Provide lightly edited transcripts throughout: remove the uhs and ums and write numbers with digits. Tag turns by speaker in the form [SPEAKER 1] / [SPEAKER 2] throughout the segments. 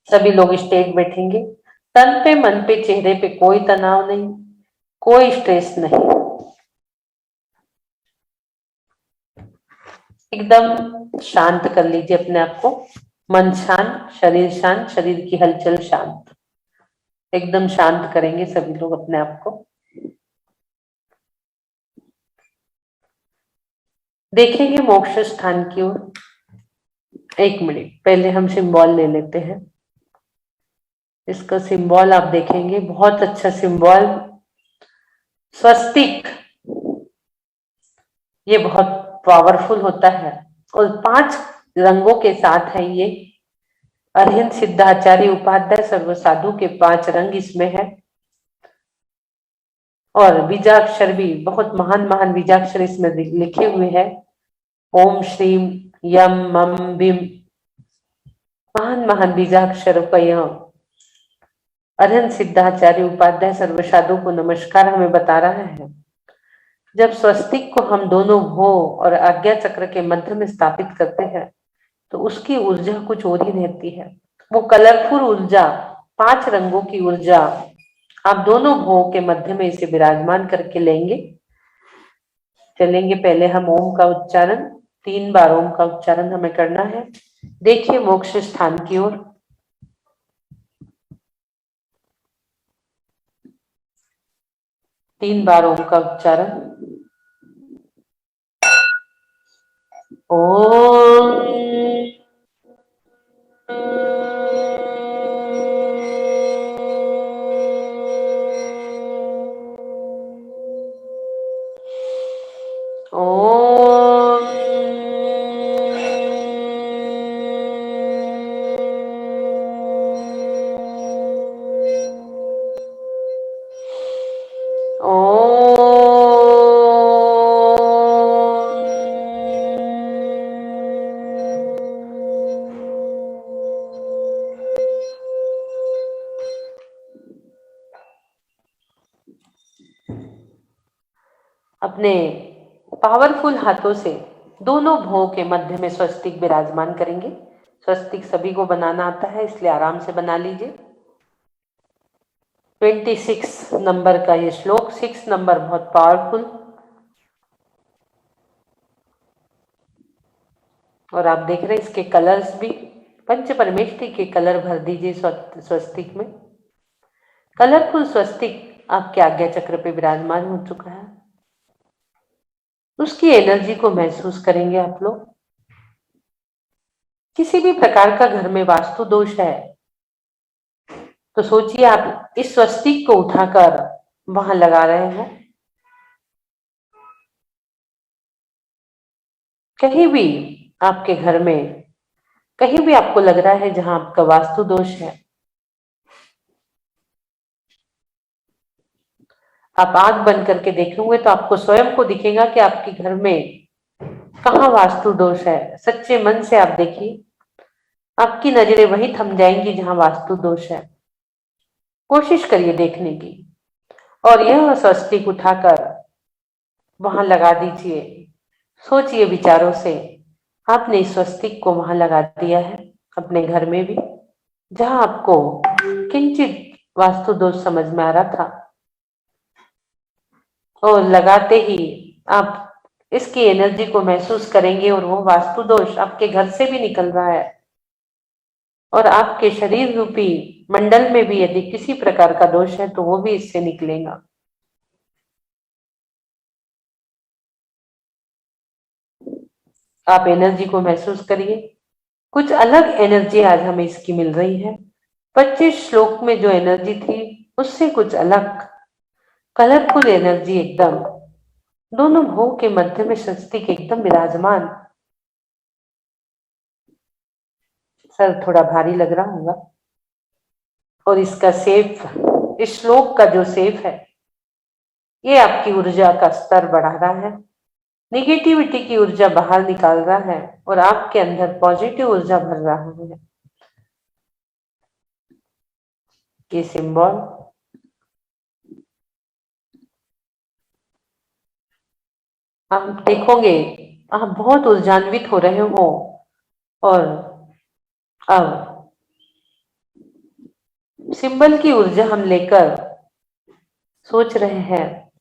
[SPEAKER 1] सभी लोग स्ट्रेट बैठेंगे। तन पे, मन पे, चेहरे पे कोई तनाव नहीं, कोई स्ट्रेस नहीं। एकदम शांत कर लीजिए अपने आप को। मन शांत, शरीर शांत, शरीर की हलचल शांत। एकदम शांत करेंगे सभी लोग अपने आप को। देखेंगे मोक्ष स्थान की ओर। एक मिनट पहले हम सिंबल ले लेते हैं। इसका सिंबल आप देखेंगे, बहुत अच्छा सिंबल, स्वस्तिक। ये बहुत पावरफुल होता है और 5 रंगों के साथ है ये। अरविंद सिद्धाचार्य उपाध्याय सर्व साधु के 5 रंग इसमें है। और बीजाक्षर भी बहुत महान महान बीजाक्षर इसमें लिखे हुए हैं। ओम श्रीम यम मम बिम, महान महान बीजाक्षरों का यह अरविंद सिद्धाचार्य उपाध्याय सर्व साधु को नमस्कार हमें बता रहा है। जब स्वस्तिक को हम दोनों भोग और आज्ञा चक्र के मध्य में स्थापित करते हैं तो उसकी ऊर्जा कुछ और ही रहती है। वो कलरफुल ऊर्जा, 5 रंगों की ऊर्जा आप दोनों भोग के मध्य में इसे विराजमान करके लेंगे। चलेंगे पहले हम ओम का उच्चारण, 3 बार ओम का उच्चारण हमें करना है। देखिए मोक्ष स्थान की ओर। तीन बार ओम का उच्चारण। ओम ओम अपने पावरफुल हाथों से दोनों भों के मध्य में स्वस्तिक विराजमान करेंगे। स्वस्तिक सभी को बनाना आता है, इसलिए आराम से बना लीजिए। 26 नंबर का ये श्लोक, 6 नंबर बहुत पावरफुल। और आप देख रहे हैं इसके कलर्स भी, पंच परमेष्टि के कलर भर दीजिए स्वस्तिक में। कलरफुल स्वस्तिक आपके आज्ञा चक्र पे विराजमान हो चुका है। उसकी एनर्जी को महसूस करेंगे आप लोग। किसी भी प्रकार का घर में वास्तु दोष है तो सोचिए आप इस स्वस्तिक को उठाकर वहां लगा रहे हो। कहीं भी आपके घर में, कहीं भी आपको लग रहा है जहां आपका वास्तु दोष है, आप आंख बंद करके देखेंगे तो आपको स्वयं को दिखेगा कि आपके घर में कहाँ वास्तु दोष है। सच्चे मन से आप देखिए, आपकी नजरें वहीं थम जाएंगी जहां वास्तु दोष है। कोशिश करिए देखने की और यह स्वस्तिक उठाकर वहां लगा दीजिए। सोचिए विचारों से, आपने इस स्वस्तिक को वहां लगा दिया है अपने घर में भी, जहां आपको किंचित वास्तु दोष समझ में आ रहा था। और लगाते ही आप इसकी एनर्जी को महसूस करेंगे और वो वास्तु दोष आपके घर से भी निकल रहा है। और आपके शरीर रूपी मंडल में भी यदि किसी प्रकार का दोष है तो वो भी इससे निकलेगा। आप एनर्जी को महसूस करिए। कुछ अलग एनर्जी आज हमें इसकी मिल रही है। 25 श्लोक में जो एनर्जी थी उससे कुछ अलग कलरफुल एनर्जी, एकदम दोनों भोग के मध्य में स्वस्तिक एकदम विराजमान। सर थोड़ा भारी लग रहा होगा। और इसका सेफ, इस श्लोक का जो सेफ है, ये आपकी ऊर्जा का स्तर बढ़ा रहा है, निगेटिविटी की ऊर्जा बाहर निकाल रहा है और आपके अंदर पॉजिटिव ऊर्जा भर रहा है। ये सिंबल आप देखोगे, आप बहुत ऊर्जान्वित हो रहे हो। और अब सिंबल की ऊर्जा हम लेकर सोच रहे हैं,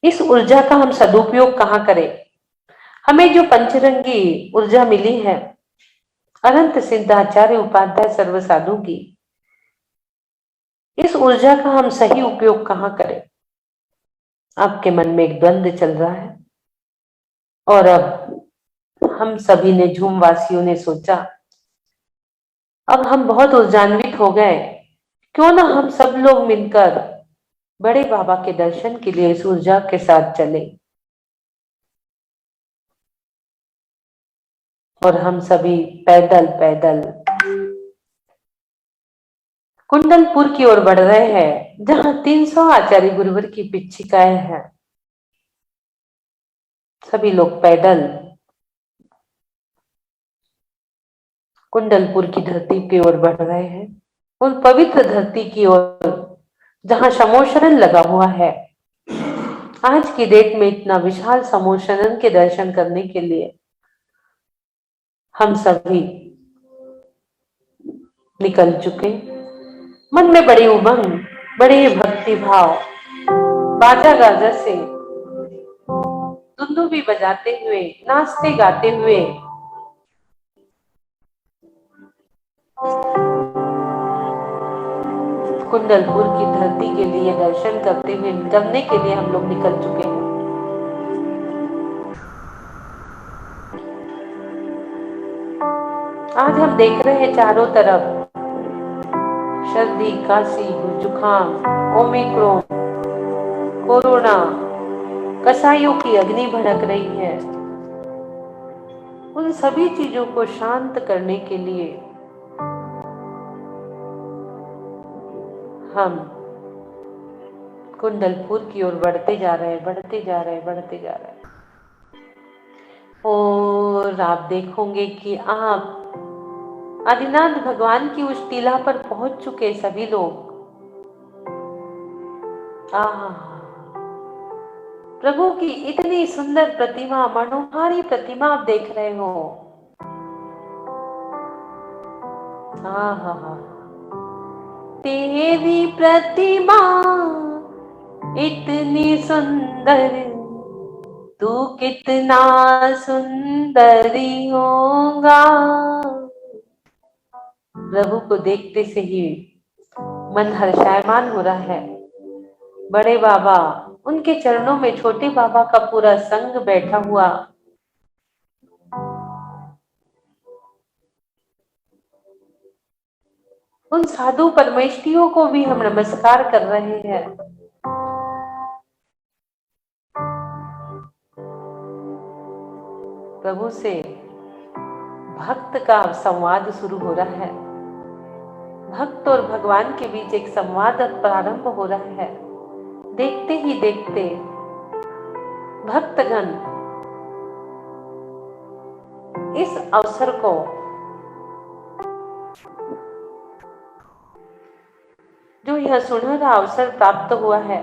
[SPEAKER 1] इस ऊर्जा का हम सदुपयोग कहाँ करें। हमें जो पंचरंगी ऊर्जा मिली है अनंत सिद्धाचार्य उपाध्याय सर्व साधु की, इस ऊर्जा का हम सही उपयोग कहाँ करें। आपके मन में एक द्वंद्व चल रहा है और अब हम सभी ने, झूम वासियों ने सोचा, अब हम बहुत ऊर्जान्वित हो गए, क्यों ना हम सब लोग मिलकर बड़े बाबा के दर्शन के लिए इस ऊर्जा के साथ चले। और हम सभी पैदल पैदल कुंडलपुर की ओर बढ़ रहे हैं, जहां 300 आचार्य गुरुवर की पिच्छिकाएं हैं। सभी लोग पैदल कुंडलपुर की धरती की ओर बढ़ रहे हैं, उन पवित्र धरती की ओर जहां समोशरण लगा हुआ है। आज की डेट में इतना विशाल समोशरण के दर्शन करने के लिए हम सभी निकल चुके। मन में बड़ी उमंग, बड़े भक्ति भाव, बाजा गाजा से, दुंदू भी बजाते हुए, नाचते गाते हुए कुंडलपुर की धरती के लिए दर्शन करते हुए निकलने के लिए हम लोग निकल चुके हैं। आज हम देख रहे हैं चारों तरफ सर्दी, काशी, जुकाम, ओमिक्रॉन, कोरोना, कसाईयों की अग्नि भड़क रही है। उन सभी चीजों को शांत करने के लिए हम कुंडलपुर की ओर बढ़ते जा रहे हैं, बढ़ते जा रहे हैं, बढ़ते जा रहे हैं। और आप देखोगे कि आप आदिनाथ भगवान की उस टीला पर पहुंच चुके सभी लोग। प्रभु की इतनी सुंदर प्रतिमा, मनोहारी प्रतिमा आप देख रहे हो। तेरी प्रतिमा इतनी सुंदर, तू कितना सुंदरी होगा। प्रभु को देखते से ही मन हर्षायमान हो रहा है। बड़े बाबा, उनके चरणों में छोटे बाबा का पूरा संग बैठा हुआ। उन साधु परमेष्ठियों को भी हम नमस्कार कर रहे हैं। प्रभु से भक्त का संवाद शुरू हो रहा है। भक्त और भगवान के बीच एक संवाद प्रारंभ हो रहा है। देखते ही देखते भक्तगण इस अवसर को जो यह सुनहरा अवसर प्राप्त हुआ है,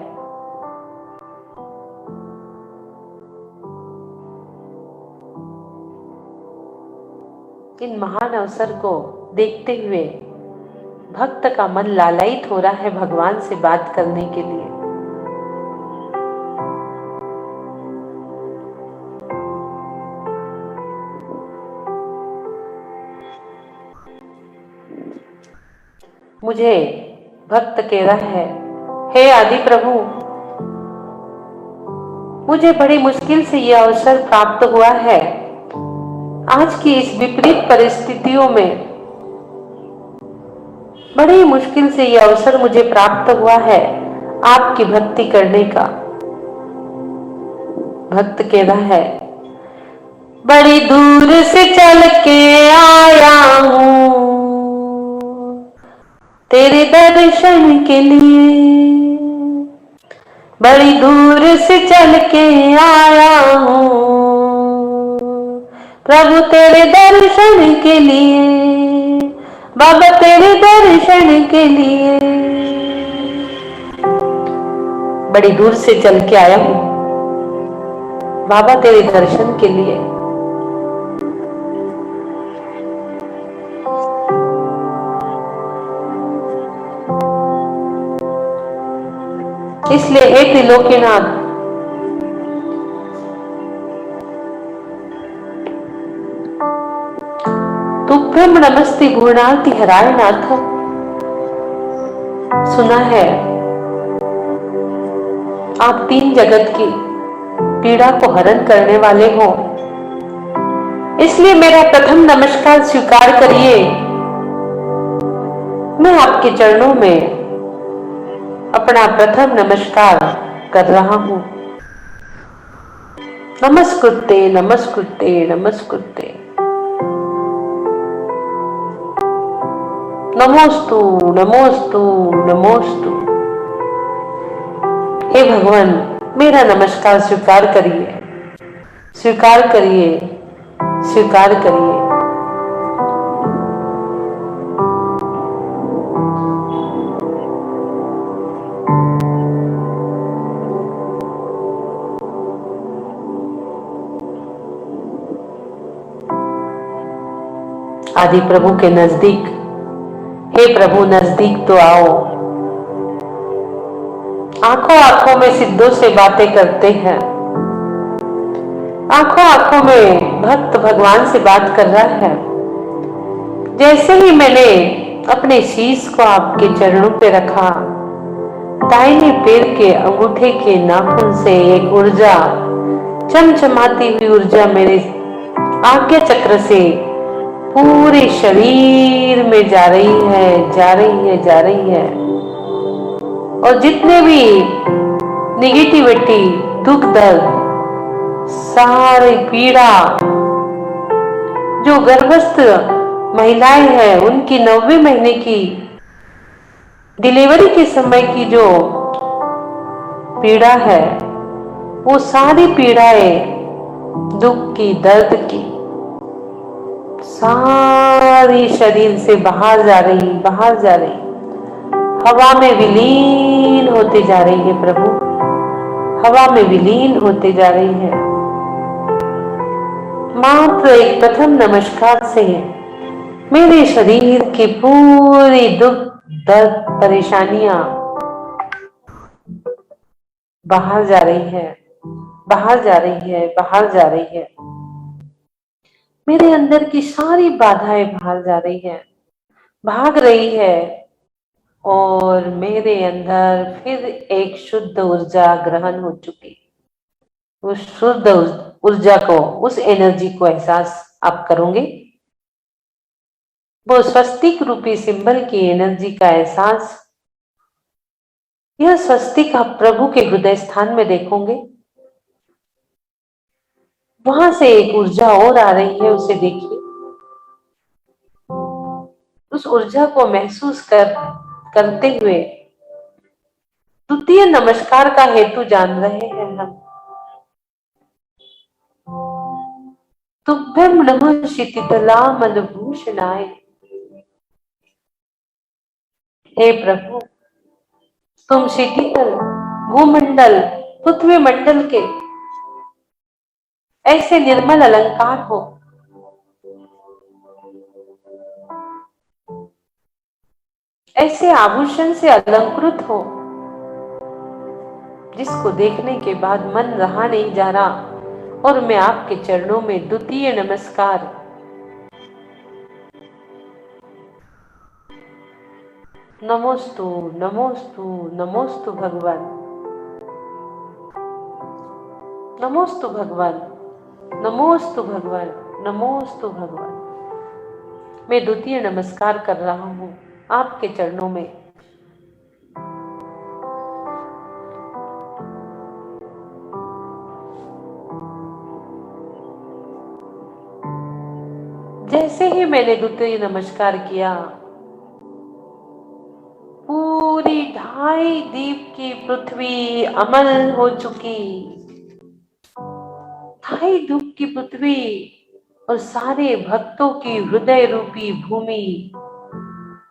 [SPEAKER 1] इन महान अवसर को देखते हुए भक्त का मन लालायित हो रहा है भगवान से बात करने के लिए। मुझे भक्त कह रहा है, हे आदि प्रभु, मुझे बड़ी मुश्किल से यह अवसर प्राप्त हुआ है। आज की इस विपरीत परिस्थितियों में बड़ी मुश्किल से यह अवसर मुझे प्राप्त हुआ है आपकी भक्ति करने का। भक्त कह रहा है, बड़ी दूर से चल के आया हूं तेरे दर्शन के लिए, बड़ी दूर से चल के आया हूं प्रभु तेरे दर्शन के लिए, बाबा तेरे दर्शन के लिए। बड़ी दूर से चल के आया हूं बाबा तेरे दर्शन के लिए। इसलिए हे त्रिलोकीनाथ, तुभ्यम नमस्ते गुणार्ति हराय नाथ। सुना है आप तीन जगत की पीड़ा को हरण करने वाले हो, इसलिए मेरा प्रथम नमस्कार स्वीकार करिए। मैं आपके चरणों में अपना प्रथम नमस्कार कर रहा हूं। नमस्कृते नमस्कृते नमस्कृते, नमोस्तु नमोस्तु नमोस्तु। हे भगवान, मेरा नमस्कार स्वीकार करिए, स्वीकार करिए, स्वीकार करिए। आदि प्रभु के नजदीक, हे प्रभु नजदीक तो आओ। आंखों आंखों में सिद्धों से बातें करते हैं, आंखों आंखों में भक्त भगवान से बात कर रहा है। जैसे ही मैंने अपने शीश को आपके चरणों पे रखा, दाहिने पैर के अंगूठे के नाखून से एक ऊर्जा, चमचमाती हुई ऊर्जा मेरे आज्ञा चक्र से पूरे शरीर में जा रही है, जा रही है, जा रही है। और जितने भी निगेटिविटी, दुख दर्द, सारी पीड़ा, जो गर्भस्थ महिलाएं हैं उनकी 9वें महीने की डिलीवरी के समय की जो पीड़ा है, वो सारी पीड़ाएं दुख की, दर्द की, सारी शरीर से बाहर जा रही, बाहर जा रही, हवा में विलीन होते जा रही है प्रभु, हवा में विलीन होते जा रही है। मात्र एक प्रथम नमस्कार से मेरे शरीर की पूरी दुख दर्द परेशानियां बाहर जा रही है, बाहर जा रही है, बाहर जा रही है। मेरे अंदर की सारी बाधाएं बाहर जा रही है, भाग रही है, और मेरे अंदर फिर एक शुद्ध ऊर्जा ग्रहण हो चुकी। उस शुद्ध ऊर्जा को, उस एनर्जी को एहसास आप करोगे। वो स्वस्तिक रूपी सिंबल की एनर्जी का एहसास, यह स्वस्तिक आप प्रभु के हृदय स्थान में देखोगे। वहां से एक ऊर्जा और आ रही है, उसे देखिए। उस ऊर्जा को महसूस करते हुए द्वितीय नमस्कार का हेतु जान रहे हैं हम। तुभ्यम नमः शीतला मलभूषणाय। हे प्रभु, तुम शीतल भूमंडल, पृथ्वी मंडल के ऐसे निर्मल अलंकार हो, ऐसे आभूषण से अलंकृत हो, जिसको देखने के बाद मन रहा नहीं जा रहा। और मैं आपके चरणों में द्वितीय नमस्कार, नमोस्तु नमोस्तु नमोस्तु भगवान, नमोस्तु भगवान, नमोस्तु भगवान, नमोस्तु भगवान। मैं द्वितीय नमस्कार कर रहा हूं आपके चरणों में। जैसे ही मैंने द्वितीय नमस्कार किया, पूरी 2.5 दीप की पृथ्वी अमल हो चुकी। 2.5 दीप की पृथ्वी और सारे भक्तों की हृदय रूपी भूमि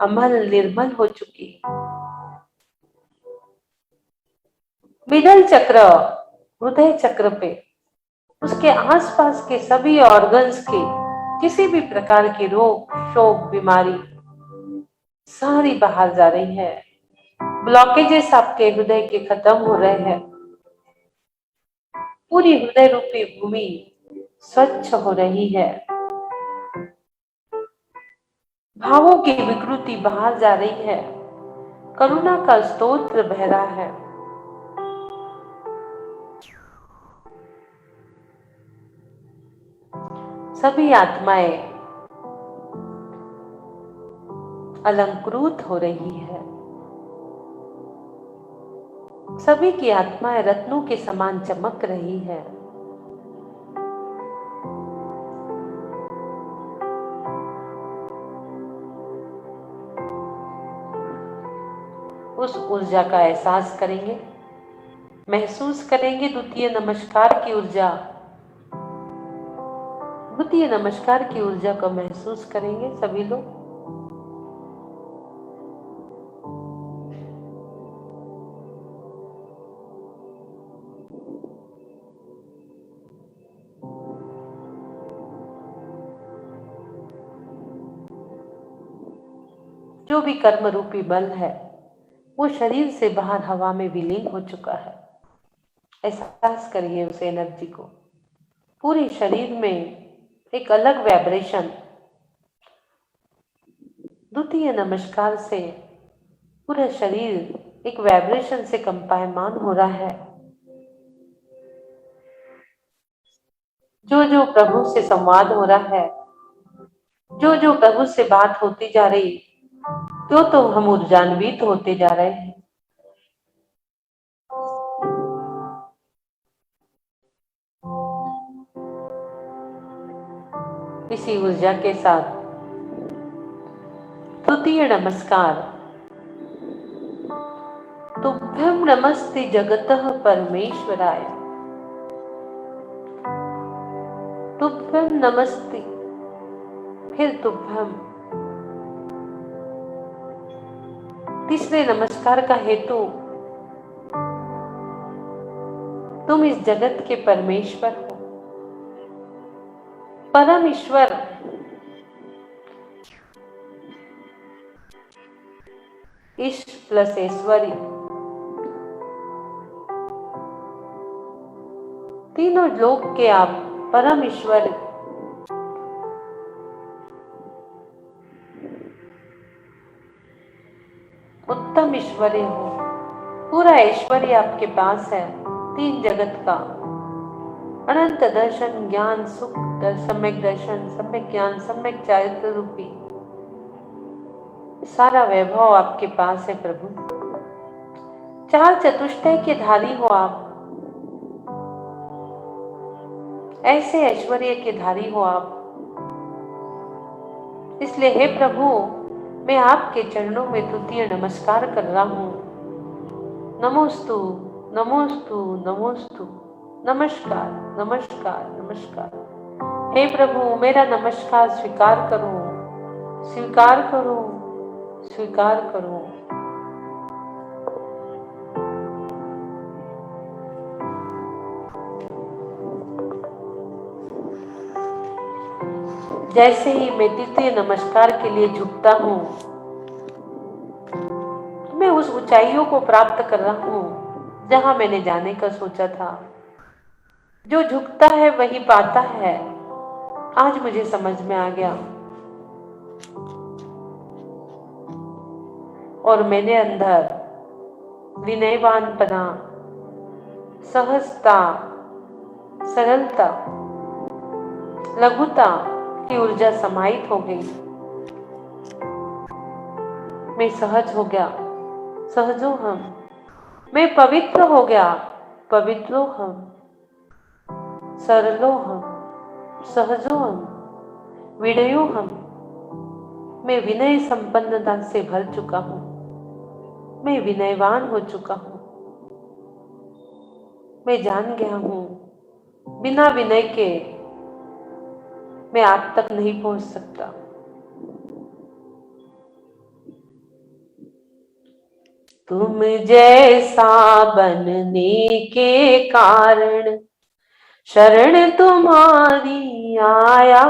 [SPEAKER 1] अमल निर्मल हो चुकी। मिडल चक्र, हृदय चक्र पे, उसके आसपास के सभी ऑर्गन्स के किसी भी प्रकार की रोग, शोक, बीमारी सारी बाहर जा रही है। ब्लॉकेजेस आपके हृदय के खत्म हो रहे हैं। पूरी हृदय रूपी भूमि स्वच्छ हो रही है। भावों की विकृति बाहर जा रही है। करुणा का स्तोत्र बह रहा है। सभी आत्माएं अलंकृत हो रही है। सभी की आत्माएं रत्नों के समान चमक रही है। उस ऊर्जा का एहसास करेंगे, महसूस करेंगे। द्वितीय नमस्कार की ऊर्जा, द्वितीय नमस्कार की ऊर्जा को महसूस करेंगे सभी लोग। जो भी कर्म रूपी बल है वो शरीर से बाहर हवा में विलीन हो चुका है। एहसास करिए उस एनर्जी को। पूरे शरीर में एक अलग वाइब्रेशन द्वितीय नमस्कार से पूरा शरीर एक वाइब्रेशन से कंपायमान हो रहा है। जो जो प्रभु से संवाद हो रहा है, जो जो प्रभु से बात होती जा रही, तो हम ऊर्जान्वित होते जा रहे हैं। इसी ऊर्जा के साथ तृतीय नमस्कार। तुभ्यं नमस्ते जगतः परमेश्वराय। तुभ्यं नमस्ते, फिर तुभ्यं। तीसरे नमस्कार का हेतु, तुम इस जगत के परमेश्वर हो। परम ईश्वर ईश प्लस ऐश्वर्य, तीनों लोक के आप परम ईश्वर, उत्तम ऐश्वर्य हो। पूरा ऐश्वर्य आपके पास है। तीन जगत का अनंत दर्शन, ज्ञान, सुख, सम्यक दर्शन, सम्यक ज्ञान, सम्यक चारित्र रूपी सारा वैभव आपके पास है प्रभु। चार चतुष्टय के धारी हो आप, ऐसे ऐश्वर्य के धारी हो आप। इसलिए हे प्रभु, मैं आपके चरणों में तृतीय नमस्कार कर रहा हूं। नमोस्तु, नमोस्तु, नमोस्तु, नमस्कार, नमस्कार, नमस्कार। हे प्रभु, मेरा नमस्कार स्वीकार करो, स्वीकार करो, स्वीकार करो। जैसे ही मैं तृतीय नमस्कार के लिए झुकता हूं, मैं उस ऊंचाइयों को प्राप्त कर रहा हूं जहां मैंने जाने का सोचा था। जो झुकता है वही पाता है। आज मुझे समझ में आ गया और मेरे अंदर विनयवानपना, सहजता, सरलता, लघुता की ऊर्जा समाहित हो गई। मैं सहज हो गया, सहजो हम। मैं पवित्र हो गया, पवित्रो हम। सरलो हम, सहजो हम, विनयो हम। मैं विनय संपन्नता से भर चुका हूं। मैं विनयवान हो चुका हूं। मैं जान गया हूं, बिना विनय के मैं आप तक नहीं पहुंच सकता। तुम जैसा बनने के कारण शरण तुम्हारी आया,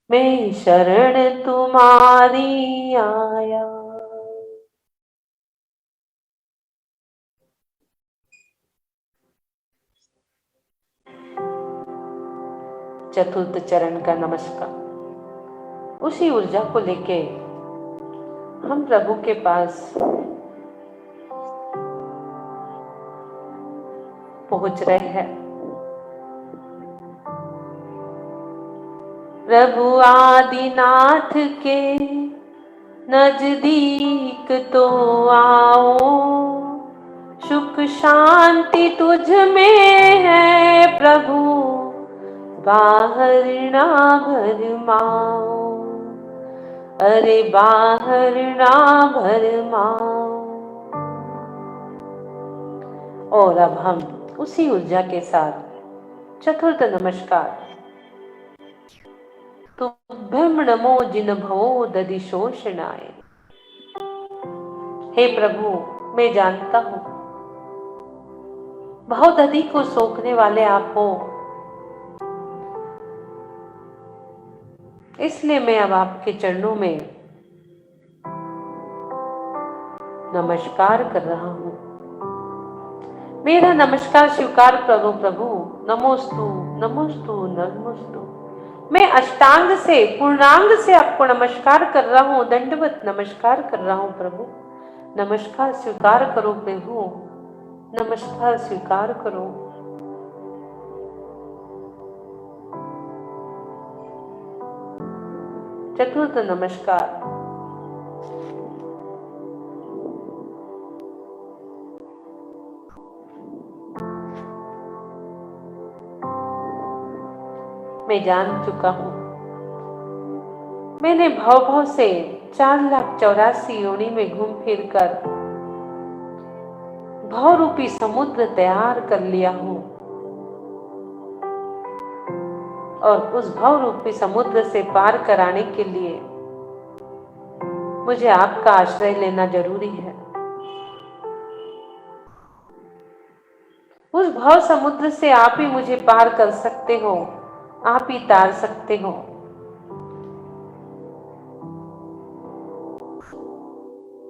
[SPEAKER 1] मैं शरण तुम्हारी आया। चतुर्थ चरण का नमस्कार। उसी ऊर्जा को लेके हम प्रभु के पास पहुंच रहे हैं। प्रभु आदिनाथ के नजदीक तो आओ, सुख शांति तुझ में है प्रभु, बाहर ना भरमाओ, अरे बाहर ना भरमाओ। और अब हम उसी ऊर्जा के साथ चतुर्थ नमस्कार। तुभ्यं नमो जिन भवो दधिशोषणाय। हे प्रभु, मैं जानता हूं भवदधि को सोखने वाले आप हो, इसलिए मैं अब आपके चरणों में नमस्कार कर रहा हूं। मेरा नमस्कार स्वीकार करो प्रभु। नमोस्तु नमोस्तु नमोस्तु। मैं अष्टांग से पूर्णांग से आपको नमस्कार कर रहा हूं, दंडवत नमस्कार कर रहा हूं प्रभु। नमस्कार स्वीकार करो प्रभु, नमस्कार स्वीकार करो। चतुर्थ नमस्कार। मैं जान चुका हूं मैंने भव से 4,84,000 योनि में घूम फिर कर भव रूपी समुद्र तैयार कर लिया हूं, और उस भव रूपी समुद्र से पार कराने के लिए मुझे आपका आश्रय लेना जरूरी है। उस भव समुद्र से आप ही मुझे पार कर सकते हो, आप ही तार सकते हो।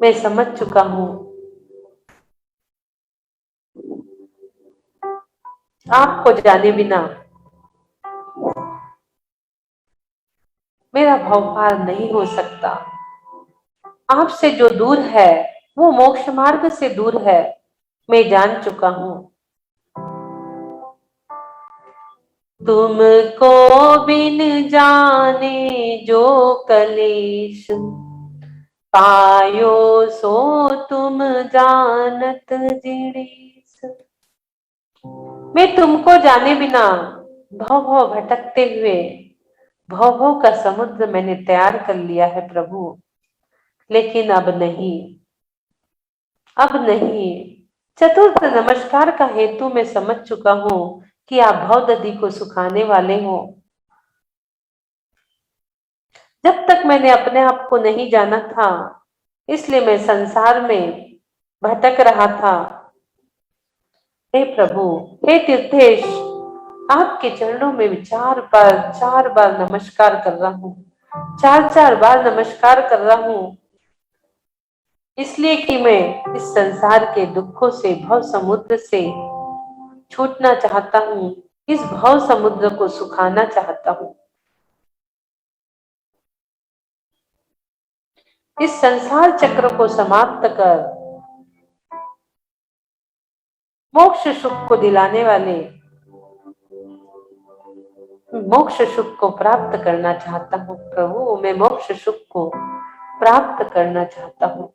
[SPEAKER 1] मैं समझ चुका हूं आपको जाने बिना मेरा भव पार नहीं हो सकता। आपसे जो दूर है वो मोक्ष मार्ग से दूर है, मैं जान चुका हूं। तुमको बिन जाने जो कलेश पायो, सो तुम जानत जिणेस। मैं तुमको जाने बिना भव भव भटकते हुए भव भव का समुद्र मैंने तैयार कर लिया है प्रभु, लेकिन अब नहीं, अब नहीं। चतुर्थ नमस्कार का हेतु मैं समझ चुका हूं कि आप भवदधि को सुखाने वाले हो। जब तक मैंने अपने आप को नहीं जाना था, इसलिए मैं संसार में भटक रहा था। हे प्रभु, हे तीर्थेश, आपके चरणों में चार बार नमस्कार कर रहा हूं, चार बार नमस्कार कर रहा हूं, इसलिए कि मैं इस संसार के दुखों से, भव समुद्र से छूटना चाहता हूं, इस भव समुद्र को सुखाना चाहता हूं। इस संसार चक्र को समाप्त कर मोक्ष सुख को दिलाने वाले मोक्ष सुख को प्राप्त करना चाहता हूं प्रभु। मैं मोक्ष सुख को प्राप्त करना चाहता हूं।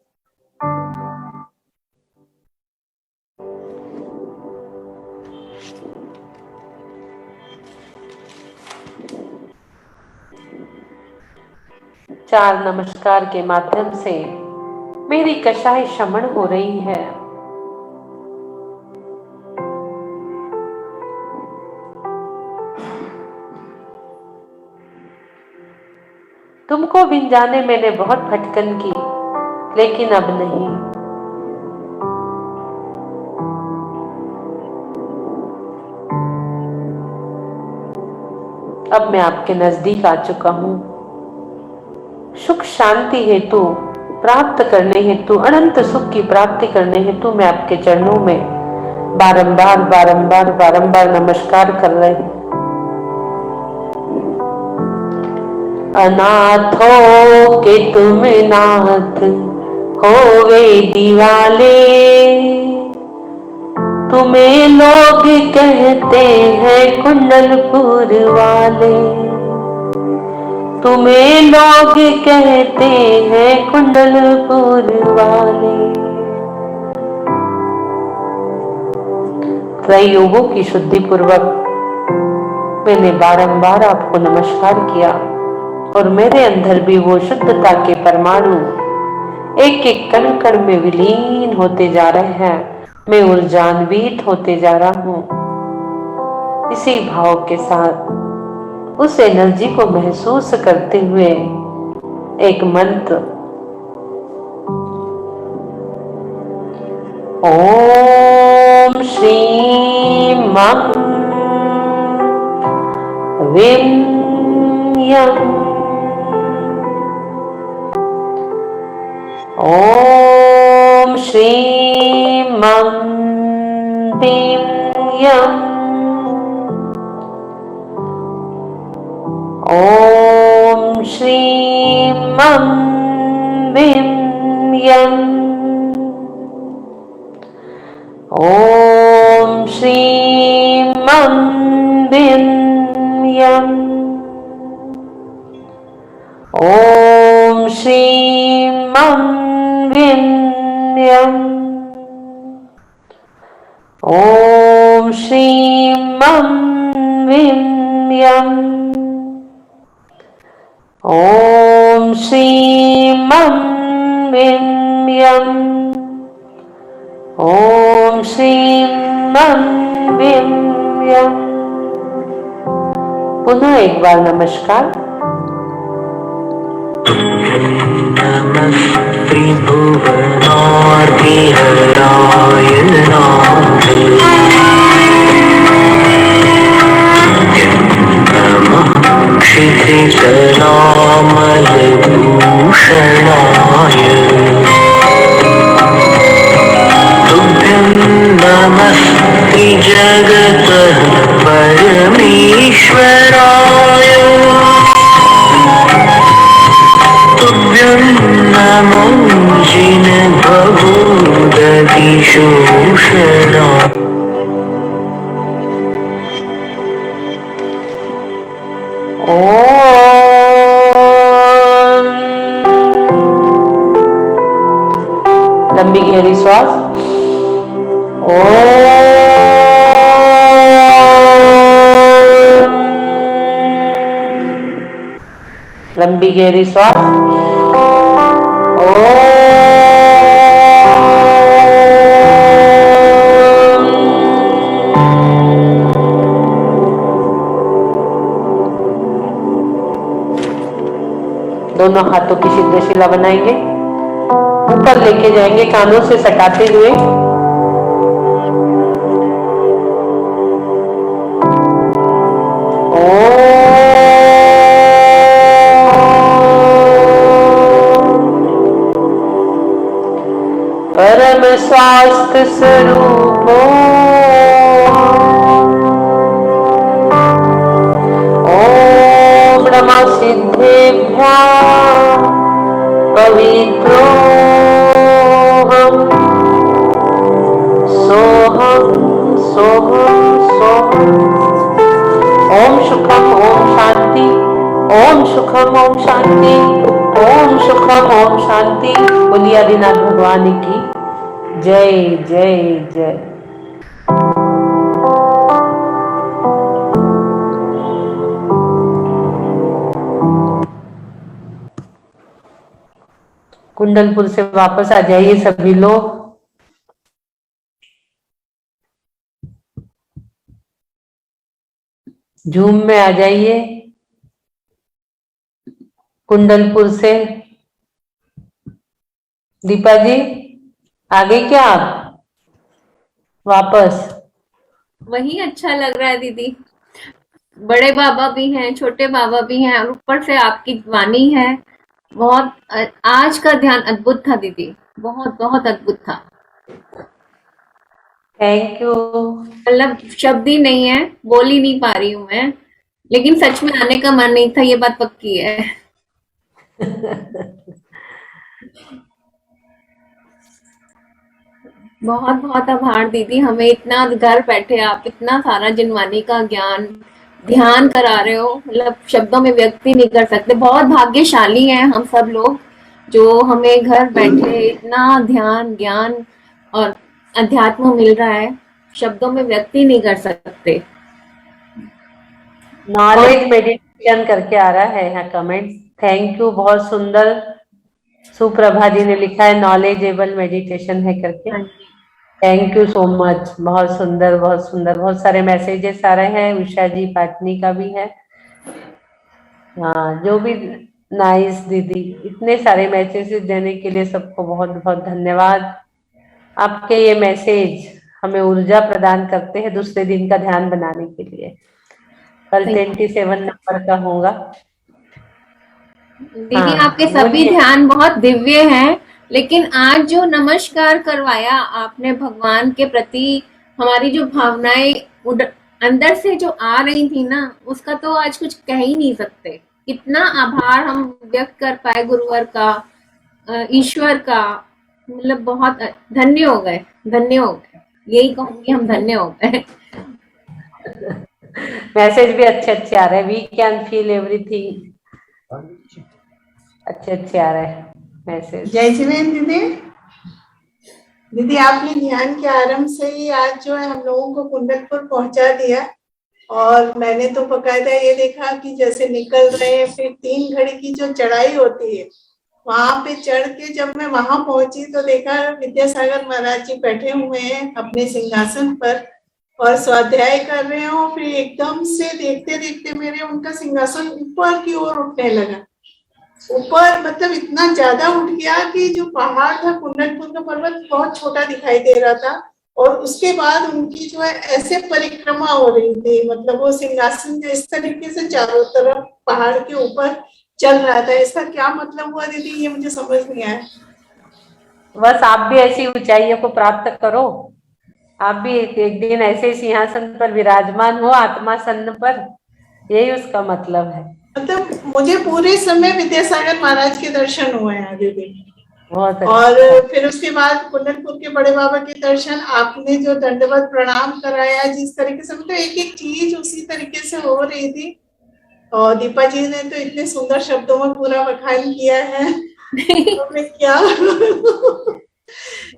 [SPEAKER 1] चार नमस्कार के माध्यम से मेरी कषाय शमन हो रही है। तुमको बिन जाने मैंने बहुत भटकन की, लेकिन अब नहीं। अब मैं आपके नजदीक आ चुका हूं। सुख शांति हेतु प्राप्त करने हेतु, अनंत सुख की प्राप्ति करने हेतु मैं आपके चरणों में बारंबार नमस्कार कर रही हूं। अनाथों के तुम नाथ होवे दिवाले, तुम्हें लोग कहते हैं कुंडलपुर वाले, तुम्हें लोग कहते हैं कुंडलपुर वाले। त्रयोगों की शुद्धि पूर्वक मैंने बारंबार आपको नमस्कार किया और मेरे अंदर भी वो शुद्धता के परमाणु एक एक कण कण में विलीन होते जा रहे हैं। मैं ऊर्जान्वित होते जा रहा हूँ। इसी भाव के साथ उस एनर्जी को महसूस करते हुए एक मंत्र, ओम श्रीं मं विं यं, ओम श्रीं मं विं यं, ओम श्रीं मं विं यं, ओम श्रीं मं विं यं, ओम श्रीं मं विं यं, ओम श्रीं मं विं यं, ओम श्रीं मं विं यं, ओम श्रीं मं विं यं। पुनः एक बार नमस्कार।
[SPEAKER 2] नमस्ते भुवनार्तिहराय नाथ, नमः क्षितितलामलभूषणाय, तुभ्यं नमस्ते जगतः परमेश्वराय, तुभ्यं नमो जिनभवोदधिशोषणा।
[SPEAKER 1] लंबी गहरी श्वास। लंबी गहरी श्वास। दोनों हाथों की सिद्ध शिला बनाएंगे, ऊपर लेके जाएंगे कानों से सटाते हुए। परम स्वास्थ्य स्वरूपो ओम नमः सिद्धेभ्यः पवित्रोऽहं सोऽहं सोऽहं सोऽहं। ओम सुखम ओम शांति, ओम सुखम ओम शांति, ओम सुखम ओम शांति। बोलिए आदिनाथ भगवान की जय जय जय। कुंडलपुर से वापस आ जाइए सभी लोग। जूम में आ जाइए कुंडलपुर से। दीपा जी आ गई क्या आप वापस?
[SPEAKER 3] वही अच्छा लग रहा है दीदी। बड़े बाबा भी हैं, छोटे बाबा भी हैं और ऊपर से आपकी वाणी है। बहुत आज का ध्यान अद्भुत था दीदी, बहुत बहुत अद्भुत था।
[SPEAKER 1] Thank you.
[SPEAKER 3] मतलब शब्द ही नहीं है, बोल ही नहीं पा रही हूँ मैं, लेकिन सच में आने का मन नहीं था, ये बात पक्की है। बहुत बहुत आभार दीदी, हमें इतना घर बैठे आप इतना सारा जिनवानी का ज्ञान ध्यान करा रहे हो, मतलब शब्दों में व्यक्त ही नहीं कर सकते। बहुत भाग्यशाली हैं हम सब लोग जो हमें घर बैठे इतना ध्यान ज्ञान और अध्यात्म मिल रहा है, शब्दों में व्यक्त ही नहीं कर सकते।
[SPEAKER 1] नॉलेज मेडिटेशन करके आ रहा है यहाँ कमेंट्स। थैंक यू, बहुत सुंदर। सुप्रभा जी ने लिखा है नॉलेजेबल मेडिटेशन है करके।
[SPEAKER 3] हाँ जी,
[SPEAKER 1] थैंक यू सो मच, बहुत सुंदर बहुत सुंदर। बहुत सारे मैसेजेस आ रहे हैं, उषा जी पाटनी का भी है। हाँ, जो भी नाइस दीदी, इतने सारे मैसेजेस देने के लिए सबको बहुत बहुत धन्यवाद। आपके ये मैसेज हमें ऊर्जा प्रदान करते हैं दूसरे दिन का ध्यान बनाने के लिए। कल 27 नंबर का होगा।
[SPEAKER 3] दीदी
[SPEAKER 1] हाँ,
[SPEAKER 3] आपके सभी
[SPEAKER 1] बोलिए।
[SPEAKER 3] ध्यान बहुत दिव्य हैं, लेकिन आज जो नमस्कार करवाया आपने भगवान के प्रति, हमारी जो भावनाएं अंदर से जो आ रही थी ना, उसका तो आज कुछ कह ही नहीं सकते। इतना आभार हम व्यक्त कर पाए गुरुवर का, ईश्वर का, मतलब बहुत धन्य हो गए, धन्य हो गए, यही कहूंगी, हम धन्य हो गए।
[SPEAKER 1] मैसेज भी अच्छे अच्छे आ रहे हैं। वी कैन फील एवरीथिंग, अच्छे अच्छे आ रहे हैं मैसेज।
[SPEAKER 4] जय शिवेन दीदी। दीदी आपने ध्यान के आरंभ से ही आज जो है हम लोगों को कुंडलपुर पहुंचा दिया, और मैंने तो बकायदा ये देखा कि जैसे निकल रहे हैं, फिर 3 घड़ी की जो चढ़ाई होती है वहां पे चढ़ के जब मैं वहां पहुंची तो देखा विद्यासागर महाराज जी बैठे हुए हैं अपने सिंहासन पर और स्वाध्याय कर रहे हो। फिर एकदम से देखते देखते मेरे उनका सिंहासन ऊपर की ओर उठने लगा, ऊपर मतलब इतना ज्यादा उठ गया कि जो पहाड़ था कुंडलपुर का पर्वत बहुत छोटा दिखाई दे रहा था, और उसके बाद उनकी जो है ऐसे परिक्रमा हो रही थी, मतलब वो सिंहासन जो इस तरीके से चारों तरफ पहाड़ के ऊपर चल रहा था। इसका क्या मतलब हुआ दीदी, ये मुझे समझ नहीं आया।
[SPEAKER 1] बस आप भी ऐसी ऊंचाइयों को प्राप्त करो, आप भी एक दिन ऐसे सिंहासन पर विराजमान हो, आत्मा सन्न पर, यही उसका मतलब है।
[SPEAKER 4] मतलब मुझे पूरे समय विद्यासागर महाराज के दर्शन हुए हैं दीदी,
[SPEAKER 1] बहुत अच्छा।
[SPEAKER 4] और फिर उसके बाद कुंडलपुर के बड़े बाबा के दर्शन, आपने जो दंडवत प्रणाम कराया, जिस तरीके से मतलब एक एक चीज उसी तरीके से हो रही थी। और दीपा जी ने तो इतने सुंदर शब्दों में पूरा बखान किया है तो मैं क्या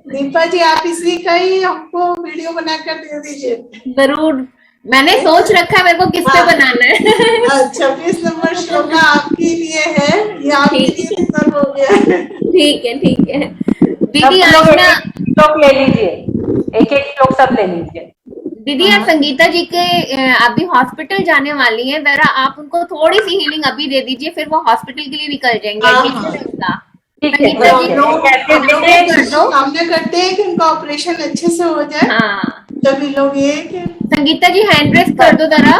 [SPEAKER 4] दीपा जी आप इसी का ही हमको वीडियो बनाकर दे दीजिए।
[SPEAKER 3] जरूर, मैंने सोच रखा है मेरे को किस पे बनाना है।
[SPEAKER 4] 26 नंबर श्लोका आपके लिए है, ये आपके लिए रिजर्व हो गया है।
[SPEAKER 3] ठीक है ठीक है दीदी।
[SPEAKER 1] सब
[SPEAKER 3] आज
[SPEAKER 1] लोग
[SPEAKER 3] ना
[SPEAKER 1] एक श्लोक ले लीजिए, एक एक श्लोक सब ले लीजिए।
[SPEAKER 3] दीदी आज संगीता जी के अभी हॉस्पिटल जाने वाली है, जरा आप उनको थोड़ी सी हीलिंग अभी दे दीजिए, फिर वो हॉस्पिटल के लिए निकल जाएंगे।
[SPEAKER 1] ठीक है,
[SPEAKER 3] संगीता जी
[SPEAKER 4] कामना करते हैं कि उनका ऑपरेशन अच्छे से हो जाए।
[SPEAKER 3] हाँ,
[SPEAKER 4] सभी लोग ये कि
[SPEAKER 3] संगीता जी हैंड रेस कर दो जरा।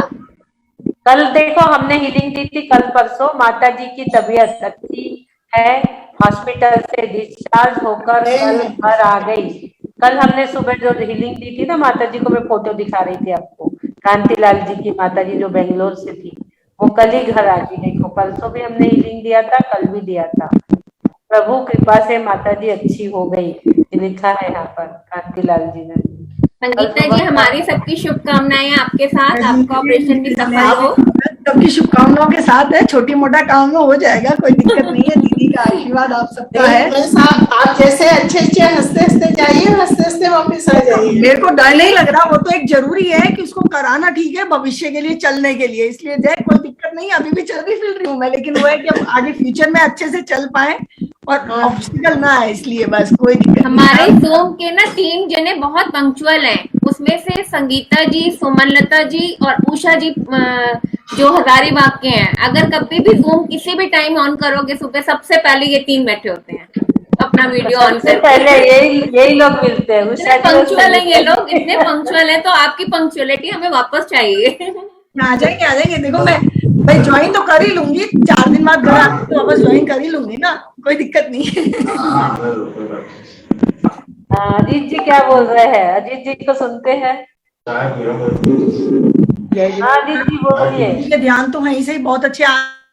[SPEAKER 1] कल देखो हमने हीलिंग दी थी, कल परसों माता जी की तबीयत अच्छी है, हॉस्पिटल से डिस्चार्ज होकर कल घर आ गई। कल हमने सुबह जो हीलिंग दी थी ना माता जी को, मैं फोटो दिखा रही थी आपको, कांतिलाल जी की माता जी जो बेंगलोर से थी, वो कल ही घर आ गई। देखो परसों भी हमने हीलिंग दिया था, कल भी दिया था। प्रभु कृपा से माता जी अच्छी हो गई, लिखा है यहाँ पर कांतिलाल जी ने।
[SPEAKER 3] संगीता जी हमारी सबकी शुभकामनाएं आपके साथ, आपका ऑपरेशन भी सफल हो।
[SPEAKER 5] सबकी शुभकामनाओं के साथ है, छोटी मोटा काम में हो जाएगा, कोई दिक्कत नहीं है। दीदी का आशीर्वाद आप सबका है।
[SPEAKER 4] आप जैसे अच्छे अच्छे हंसते हंसते जाइए, हंसते हंसते वापस आ जाइए।
[SPEAKER 5] मेरे को डर नहीं लग रहा, वो तो एक जरूरी है कि उसको कराना, ठीक है, भविष्य के लिए चलने के लिए, इसलिए जय कोई दिक्कत नहीं। अभी भी चल रही फिर रही हूँ मैं, लेकिन वो है कि अब आगे फ्यूचर में अच्छे से चल पाए और ऑब्स्टिकल ना है, इसलिए बस कोई दिक्कत।
[SPEAKER 3] हमारे जोम के ना 3 जने बहुत पंक्चुअल हैं, उसमें से संगीता जी, सुमनलता जी और उषा जी जो हजारीबाग के हैं। अगर कभी भी जूम किसी भी टाइम ऑन करोगे सुबह, सबसे पहले ये 3 बैठे होते हैं अपना वीडियो ऑन
[SPEAKER 1] सबसे
[SPEAKER 3] करके।
[SPEAKER 1] पहले यही लोग मिलते हैं।
[SPEAKER 3] इतने पंक्चुअल है ये लोग, इतने पंक्चुअल है, तो आपकी पंक्चुअलिटी हमें वापस चाहिए।
[SPEAKER 5] आ जाएंगे। देखो मैं भाई ज्वाइन तो कर ही लूंगी, 4 दिन बाद घर आके तो वापस ज्वाइन कर ही लूंगी ना, कोई दिक्कत नहीं है।
[SPEAKER 1] अजीत जी क्या बोल रहे हैं? अजीत जी को सुनते हैं। हाँ अजीत जी बोलिए।
[SPEAKER 5] ध्यान तो वहीं से ही बहुत अच्छे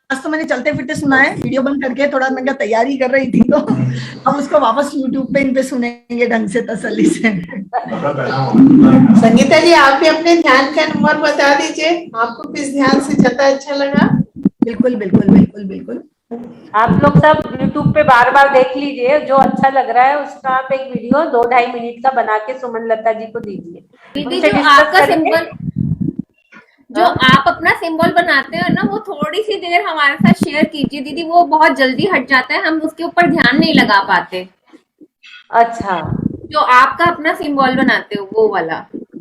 [SPEAKER 5] आज तो मैंने चलते फिरते सुना है, वीडियो बंद करके, थोड़ा मैं क्या तैयारी कर रही थी, तो अब उसको वापस यूट्यूब पे इन पे सुनेंगे ढंग से, तसल्ली से।
[SPEAKER 4] संगीता जी, आप भी अपने ध्यान का नंबर बता दीजिए, आपको किस ध्यान से ज्यादा अच्छा लगा।
[SPEAKER 5] बिल्कुल बिल्कुल बिल्कुल बिल्कुल।
[SPEAKER 1] आप लोग सब YouTube पे बार बार देख लीजिए, जो अच्छा लग रहा है उसका आप एक वीडियो 2-2.5 मिनट का बना के सुमन लता जी को दीजिए,
[SPEAKER 3] दीदी
[SPEAKER 1] उनसे
[SPEAKER 3] जो
[SPEAKER 1] डिस्कस
[SPEAKER 3] आपका
[SPEAKER 1] करके।
[SPEAKER 3] सिंबल, जो
[SPEAKER 1] हाँ?
[SPEAKER 3] आप अपना सिंबल बनाते हो ना, वो थोड़ी सी देर हमारे साथ शेयर कीजिए दीदी, वो बहुत जल्दी हट जाता है, हम उसके ऊपर ध्यान नहीं लगा पाते।
[SPEAKER 1] अच्छा।
[SPEAKER 3] जो आपका अपना सिंबल बनाते हो वो वाला।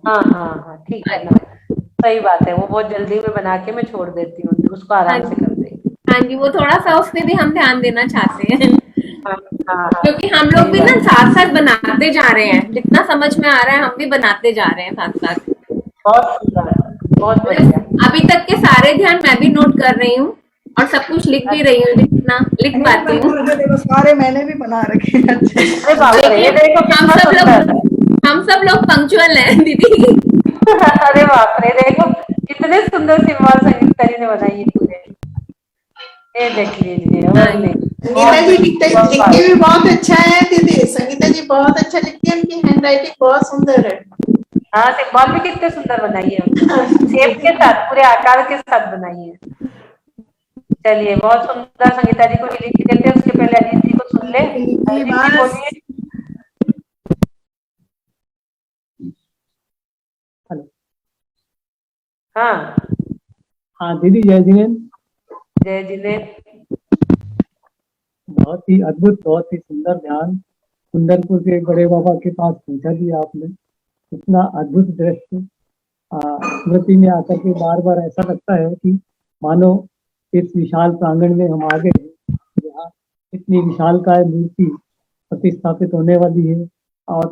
[SPEAKER 1] हाँ हाँ हाँ, ठीक है ना, सही बात है, वो बहुत जल्दी में बना के मैं छोड़ देती हूँ, उसको
[SPEAKER 3] हाँ
[SPEAKER 1] आराम से
[SPEAKER 3] जी,
[SPEAKER 1] कर देंगे।
[SPEAKER 3] हाँ जी, वो थोड़ा सा उस पे भी हम ध्यान देना चाहते हैं,
[SPEAKER 1] हाँ हाँ हाँ,
[SPEAKER 3] क्योंकि हम लोग
[SPEAKER 1] सही
[SPEAKER 3] भी ना
[SPEAKER 1] बात।
[SPEAKER 3] साथ साथ बनाते जा रहे हैं, जितना समझ में आ रहा है हम भी बनाते जा रहे हैं साथ साथ।
[SPEAKER 1] बहुत सुंदर, बहुत बढ़िया।
[SPEAKER 3] अभी तक के सारे ध्यान मैं भी नोट कर रही हूँ और सब कुछ लिख भी रही हूँ, जितना लिख
[SPEAKER 5] मैंने भी
[SPEAKER 3] पाती
[SPEAKER 5] बना
[SPEAKER 3] हूँ।
[SPEAKER 5] रखे, देखो सारे मैंने भी बना रखे हैं अच्छे।
[SPEAKER 1] अरे बाप रे, ये
[SPEAKER 3] देखिए,
[SPEAKER 1] देखो
[SPEAKER 3] हम
[SPEAKER 1] कितना
[SPEAKER 3] सब
[SPEAKER 1] सुंदर।
[SPEAKER 3] लोग हम सब लोग पंक्चुअल हैं दीदी।
[SPEAKER 1] अरे बाप रे, देखो कितने सुंदर सिंबल संगीता जी ने बनाई है पूरे। ये देख लीजिए,
[SPEAKER 3] हाँ
[SPEAKER 1] और
[SPEAKER 3] जी।
[SPEAKER 1] नहीं,
[SPEAKER 4] संगीता
[SPEAKER 1] बहुत
[SPEAKER 4] जी
[SPEAKER 1] बढ़िया, बहुत
[SPEAKER 4] लिखते भी बहुत अच्छा है दीदी, संगीता जी बहुत अच्छा लिखती है, उनकी हैंड राइटिंग बहुत सुंदर है।
[SPEAKER 1] हाँ, सिंबल भी कितने सुंदर बनाई है उन्होंने,
[SPEAKER 4] जी।
[SPEAKER 1] शेप के साथ, पूरे आकार के साथ बनाई है। चलिए, बहुत सुंदर, संगीता जी को भी लिख देते हैं, उसके पहले अजीत जी को सुन ले।
[SPEAKER 5] जी
[SPEAKER 1] अजीत जी
[SPEAKER 5] बस।
[SPEAKER 1] बोलिए।
[SPEAKER 6] हेलो।
[SPEAKER 1] हाँ,
[SPEAKER 6] हाँ दीदी, जय जिनेन।
[SPEAKER 1] जय जिने।
[SPEAKER 6] बहुत ही अद्भुत, बहुत ही सुंदर ध्यान कुंदनपुर के बड़े बाबा के पास पहुंचा दिया आपने। इतना अद्भुत दृश्य स्मृति में आकर के बार बार ऐसा लगता है कि मानो इस विशाल प्रांगण में हम आ गए हैं, जहाँ इतनी विशालकाय मूर्ति प्रतिस्थापित होने वाली है और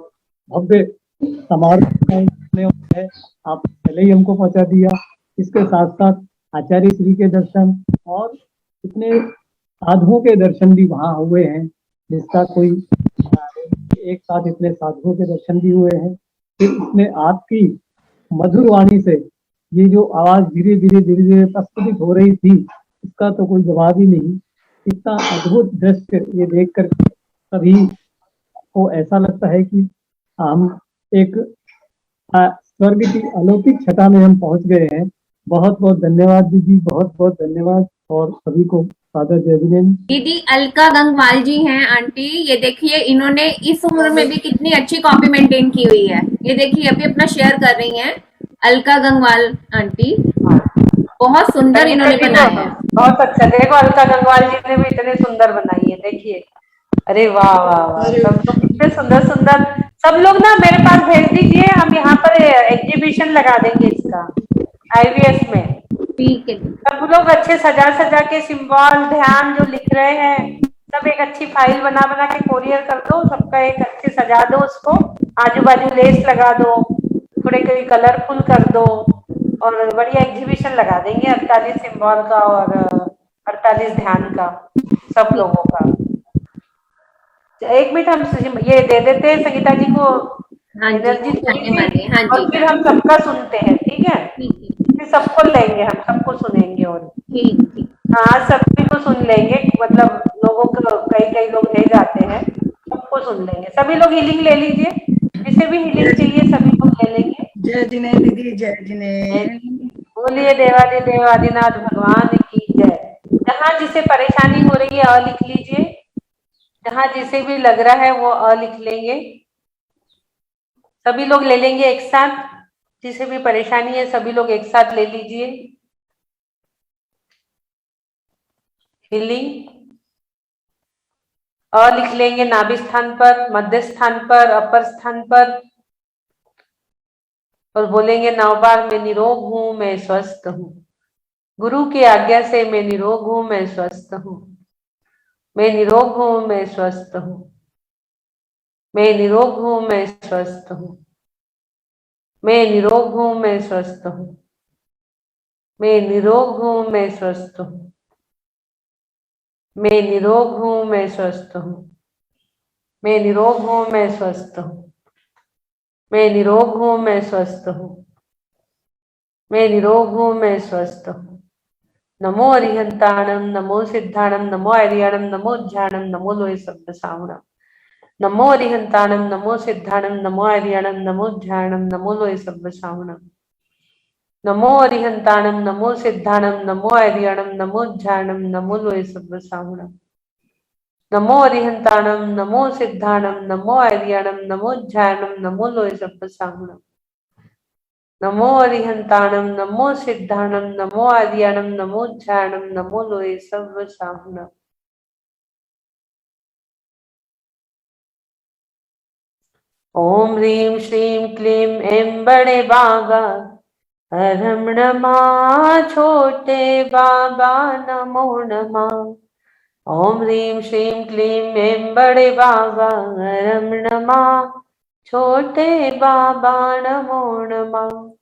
[SPEAKER 6] भव्य समारोह होने वाला है। आप पहले ही हमको पहुंचा दिया। इसके साथ साथ आचार्य श्री के दर्शन और इतने साधुओं के दर्शन भी वहाँ हुए हैं, जिसका कोई एक साथ इतने साधुओं के दर्शन भी हुए हैं। फिर इसमें आपकी मधुर वाणी से ये जो आवाज धीरे धीरे धीरे धीरे प्रस्फुटित हो रही थी, इसका तो कोई जवाब ही नहीं। इतना अद्भुत दृश्य ये देख कर सभी को ऐसा लगता है कि हम एक स्वर्ग की अलौकिक छटा में हम पहुंच गए हैं। बहुत बहुत धन्यवाद दीदी, बहुत बहुत धन्यवाद, और सभी को सादर जय जिनेन।
[SPEAKER 3] दीदी अलका गंगवाल जी हैं आंटी, ये देखिए इन्होंने इस उम्र में भी कितनी अच्छी कॉपी मेंटेन की हुई है। ये देखिए अभी अपना शेयर कर रही हैं अलका गंगवाल आंटी, बहुत सुंदर
[SPEAKER 1] संगीता
[SPEAKER 3] इन्होंने
[SPEAKER 1] जी
[SPEAKER 3] बनाया
[SPEAKER 1] को
[SPEAKER 3] है।
[SPEAKER 1] बहुत अच्छा, देखो अलका गंगवाल जी ने भी इतने सुंदर बनाई है, देखिए। अरे वाह वाह वाह,
[SPEAKER 4] अरे
[SPEAKER 1] सब लोग कितने सुंदर सुंदर। सब लोग ना मेरे पास भेज दीजिए, हम यहाँ पर एग्जीबिशन लगा देंगे इसका, IVS में।
[SPEAKER 3] ठीक है दीदी।
[SPEAKER 1] सब लोग अच्छे सजा सजा के सिंबल ध्यान जो लिख रहे हैं, सब एक अच्छी फाइल बना बना के कोरियर कर दो, सबका एक अच्छे सजा दो, उसको आजू बाजू लेस लगा दो, थोड़े कोई कलरफुल कर दो, और बढ़िया एग्जीबिशन लगा देंगे 48 सिंबल का और 48 ध्यान का, सब लोगों का। एक मिनट, हम ये दे देते हैं संगीता जी को
[SPEAKER 3] हाँ जी,
[SPEAKER 1] एनर्जी थोड़ी
[SPEAKER 3] जाने वाली
[SPEAKER 1] सी,
[SPEAKER 3] है। हाँ
[SPEAKER 1] और
[SPEAKER 3] जी,
[SPEAKER 1] फिर हम सबका सुनते हैं, ठीक है?
[SPEAKER 3] ठीक है,
[SPEAKER 1] फिर सबको लेंगे, हम सबको सुनेंगे, और
[SPEAKER 3] ठीक ठीक।
[SPEAKER 1] हाँ सभी को सुन लेंगे, मतलब लोगों को कई कई लोग रह जाते हैं, सबको सुन लेंगे। सभी लोग हीलिंग ले लीजिए, जिसे भी हीलिंग चाहिए सभी लोग ले लेंगे।
[SPEAKER 5] जय जिनेन दीदी, जय जिनेन।
[SPEAKER 1] बोलिए देवादी देवादिनाथ भगवान की जय। जहाँ जिसे परेशानी हो रही है अ लिख लीजिए, जहाँ जिसे भी लग रहा है वो अ लिख लेंगे, सभी लोग ले लेंगे एक साथ। जिसे भी परेशानी है सभी लोग एक साथ ले लीजिए। हीलिंग अ लिख लेंगे नाभि स्थान पर, मध्य स्थान पर, अपर स्थान पर, और बोलेंगे 9 बार, मैं निरोग हूं, मैं स्वस्थ हूं। गुरु की आज्ञा से मैं निरोग हूं, मैं स्वस्थ हूं। मैं निरोग हूं, मैं स्वस्थ हूं। मैं निरोग हूं, मैं स्वस्थ हूं। मैं निरोग हूं, मैं स्वस्थ हूं। मैं निरोग हूं, मैं स्वस्थ हूं। मैं निरोग हूं, मैं स्वस्थ हूं। मैं निरोग हूं, मैं स्वस्थ हूं। मैं निरोग हूं, मैं स्वस्थ हूं। मैं निरोग हूं, मैं स्वस्थ हूं। नमो अरिहंताणम, नमो सिद्धाणम, नमो आर्याणम, नमो ज्ञानम, नमो लोय सर्वसावणम। नमो अरिहंताणम, नमो सिद्धाणम, नमो आर्याणम, नमो ज्ञानम, नमो लोय सर्वसावणम। नमो अरिहंताणम, नमो सिद्धाणम, नमो आर्याणम, नमो ज्ञानम, नमो लोय सर्वसावणम। नमो अरिहंताणम, नमो सिद्धाणम, नमो आर्याणम, नमो ज्ञानम, नमो लोय सर्वसावणम। नमो अरिहंताणम, नमो सिद्धाणम, नमो आर्याणम, नमो ज्ञानम, नमो लोय सर्वसावणम। ओम ह्रीं श्रीं क्लीं ऐं बड़े बाबा, हरम नमः छोटे बाबा, नमो नमः। ओम ह्रीं श्रीं क्लीं ऐं बड़े बाबा, हरम नमः छोटे बाबा, नमो नमः।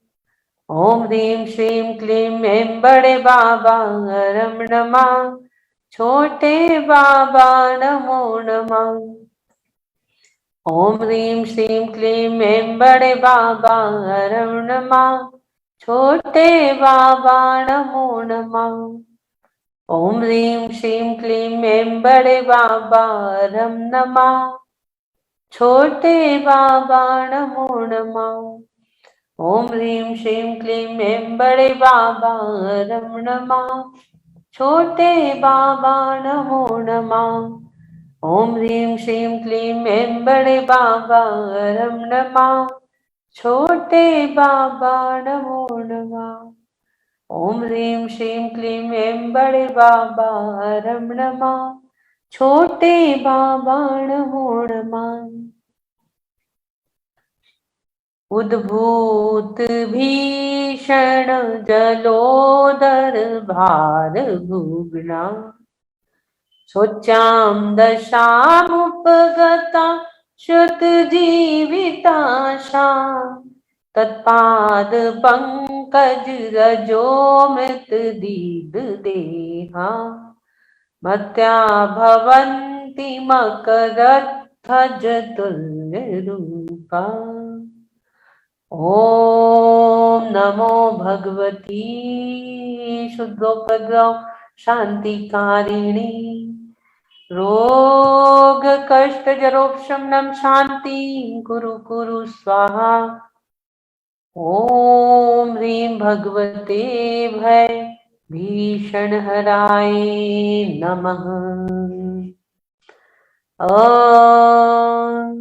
[SPEAKER 1] ओम ह्रीं श्रीं क्लीं ऐं बड़े बाबा, हरम नमः छोटे बाबा, नमो नमः। ओम ह्रीं श्रीं क्लीं ऐं बड़े बाबा, हरम नमः छोटे बाबा, नमो नमः। ओम ह्रीं श्रीं क्लीं ऐं बड़े बाबा, हरम नमः छोटे बाबा, नमो नमः। ओम ह्रीं श्रीं क्लीं ऐं बड़े बाबा, हरम नमः छोटे बाबा, नमो नमः। ओम ह्रीं श्रीं क्लीं ऐं बड़े बाबा, हरम नमः छोटे बाबा, नमो नमः। ओम ह्रीं श्रीं क्लीं ऐं बड़े बाबा, हरम नमः छोटे बाबा, नमो नमः। उद्भूत भीषण जलोदर भार भुग्ना, शोच्यां दशामुपगता श्रुतजीविताशा, तत्पाद पंकज रजोमृत दीद देहा, मत्या भवन्ति मकरध्वज तुल्य रूपा। ओम नमो भगवती शुद्धोपद्रव शांतिकारिणी, रोग कष्ट जरोपशमनम शांति कुरु कुरु स्वाहा। ओम ह्रीं भगवते भय भीषण हराय नमः। ओम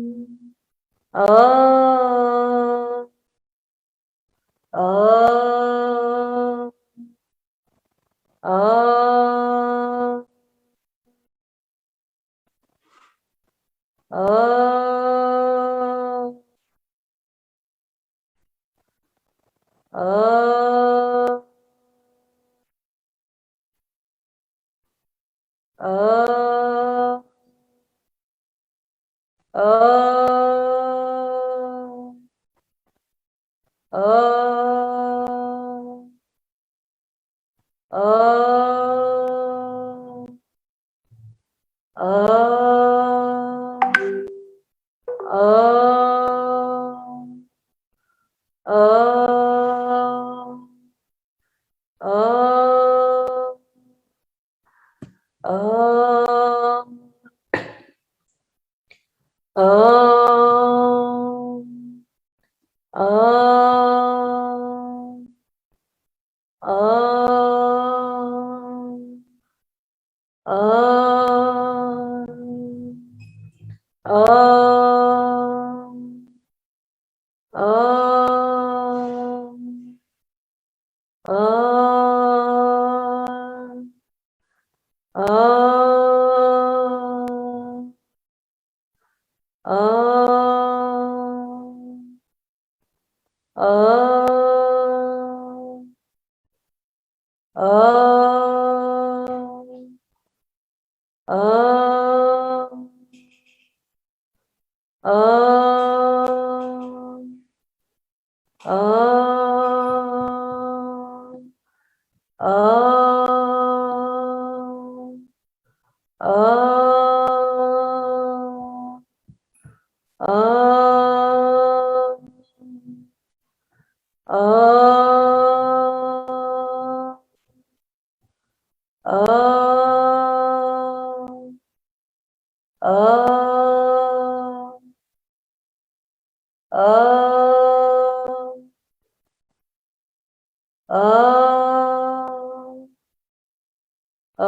[SPEAKER 1] अ अ अ अ अ अ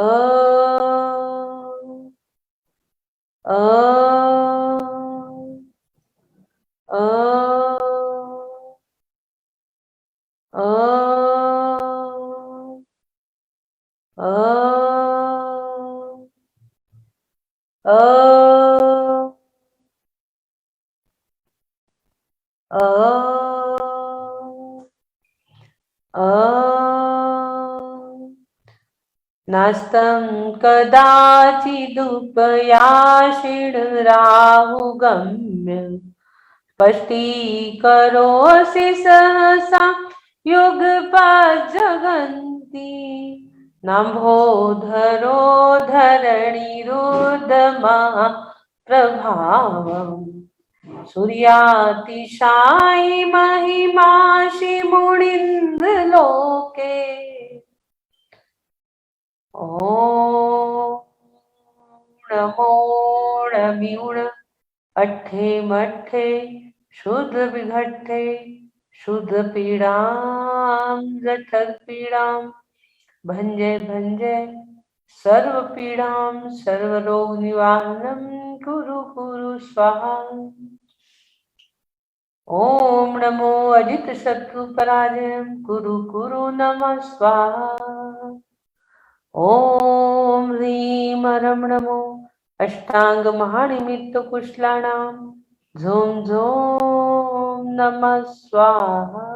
[SPEAKER 1] अ अ अ अ अ अ नास्तं कदाचिदुपयाशिणराहुगम्य स्पष्टीकरोऽसि सहसा युगपज्जगन्ति नभोधरो धरणिरुद्धमः प्रभावम् सूर्यातिशायि महिमासि मुनीन्द्रलोके ॐ नमो णमिउण अट्ठे मट्ठे शुद्ध विघट्ठे शुद्ध पीड़ां जठर पीड़ां भंजे भंजे सर्व पीड़ां सर्व रोग निवारणं कुरु कुरु स्वाहा। ओम नमो अजित शत्रु पराजयं कुरु कुरु नमः स्वाहा। ओम ह्रीं रं नमो अष्टांग महानिमित्त कुशलानां झों झों नमः स्वाहा।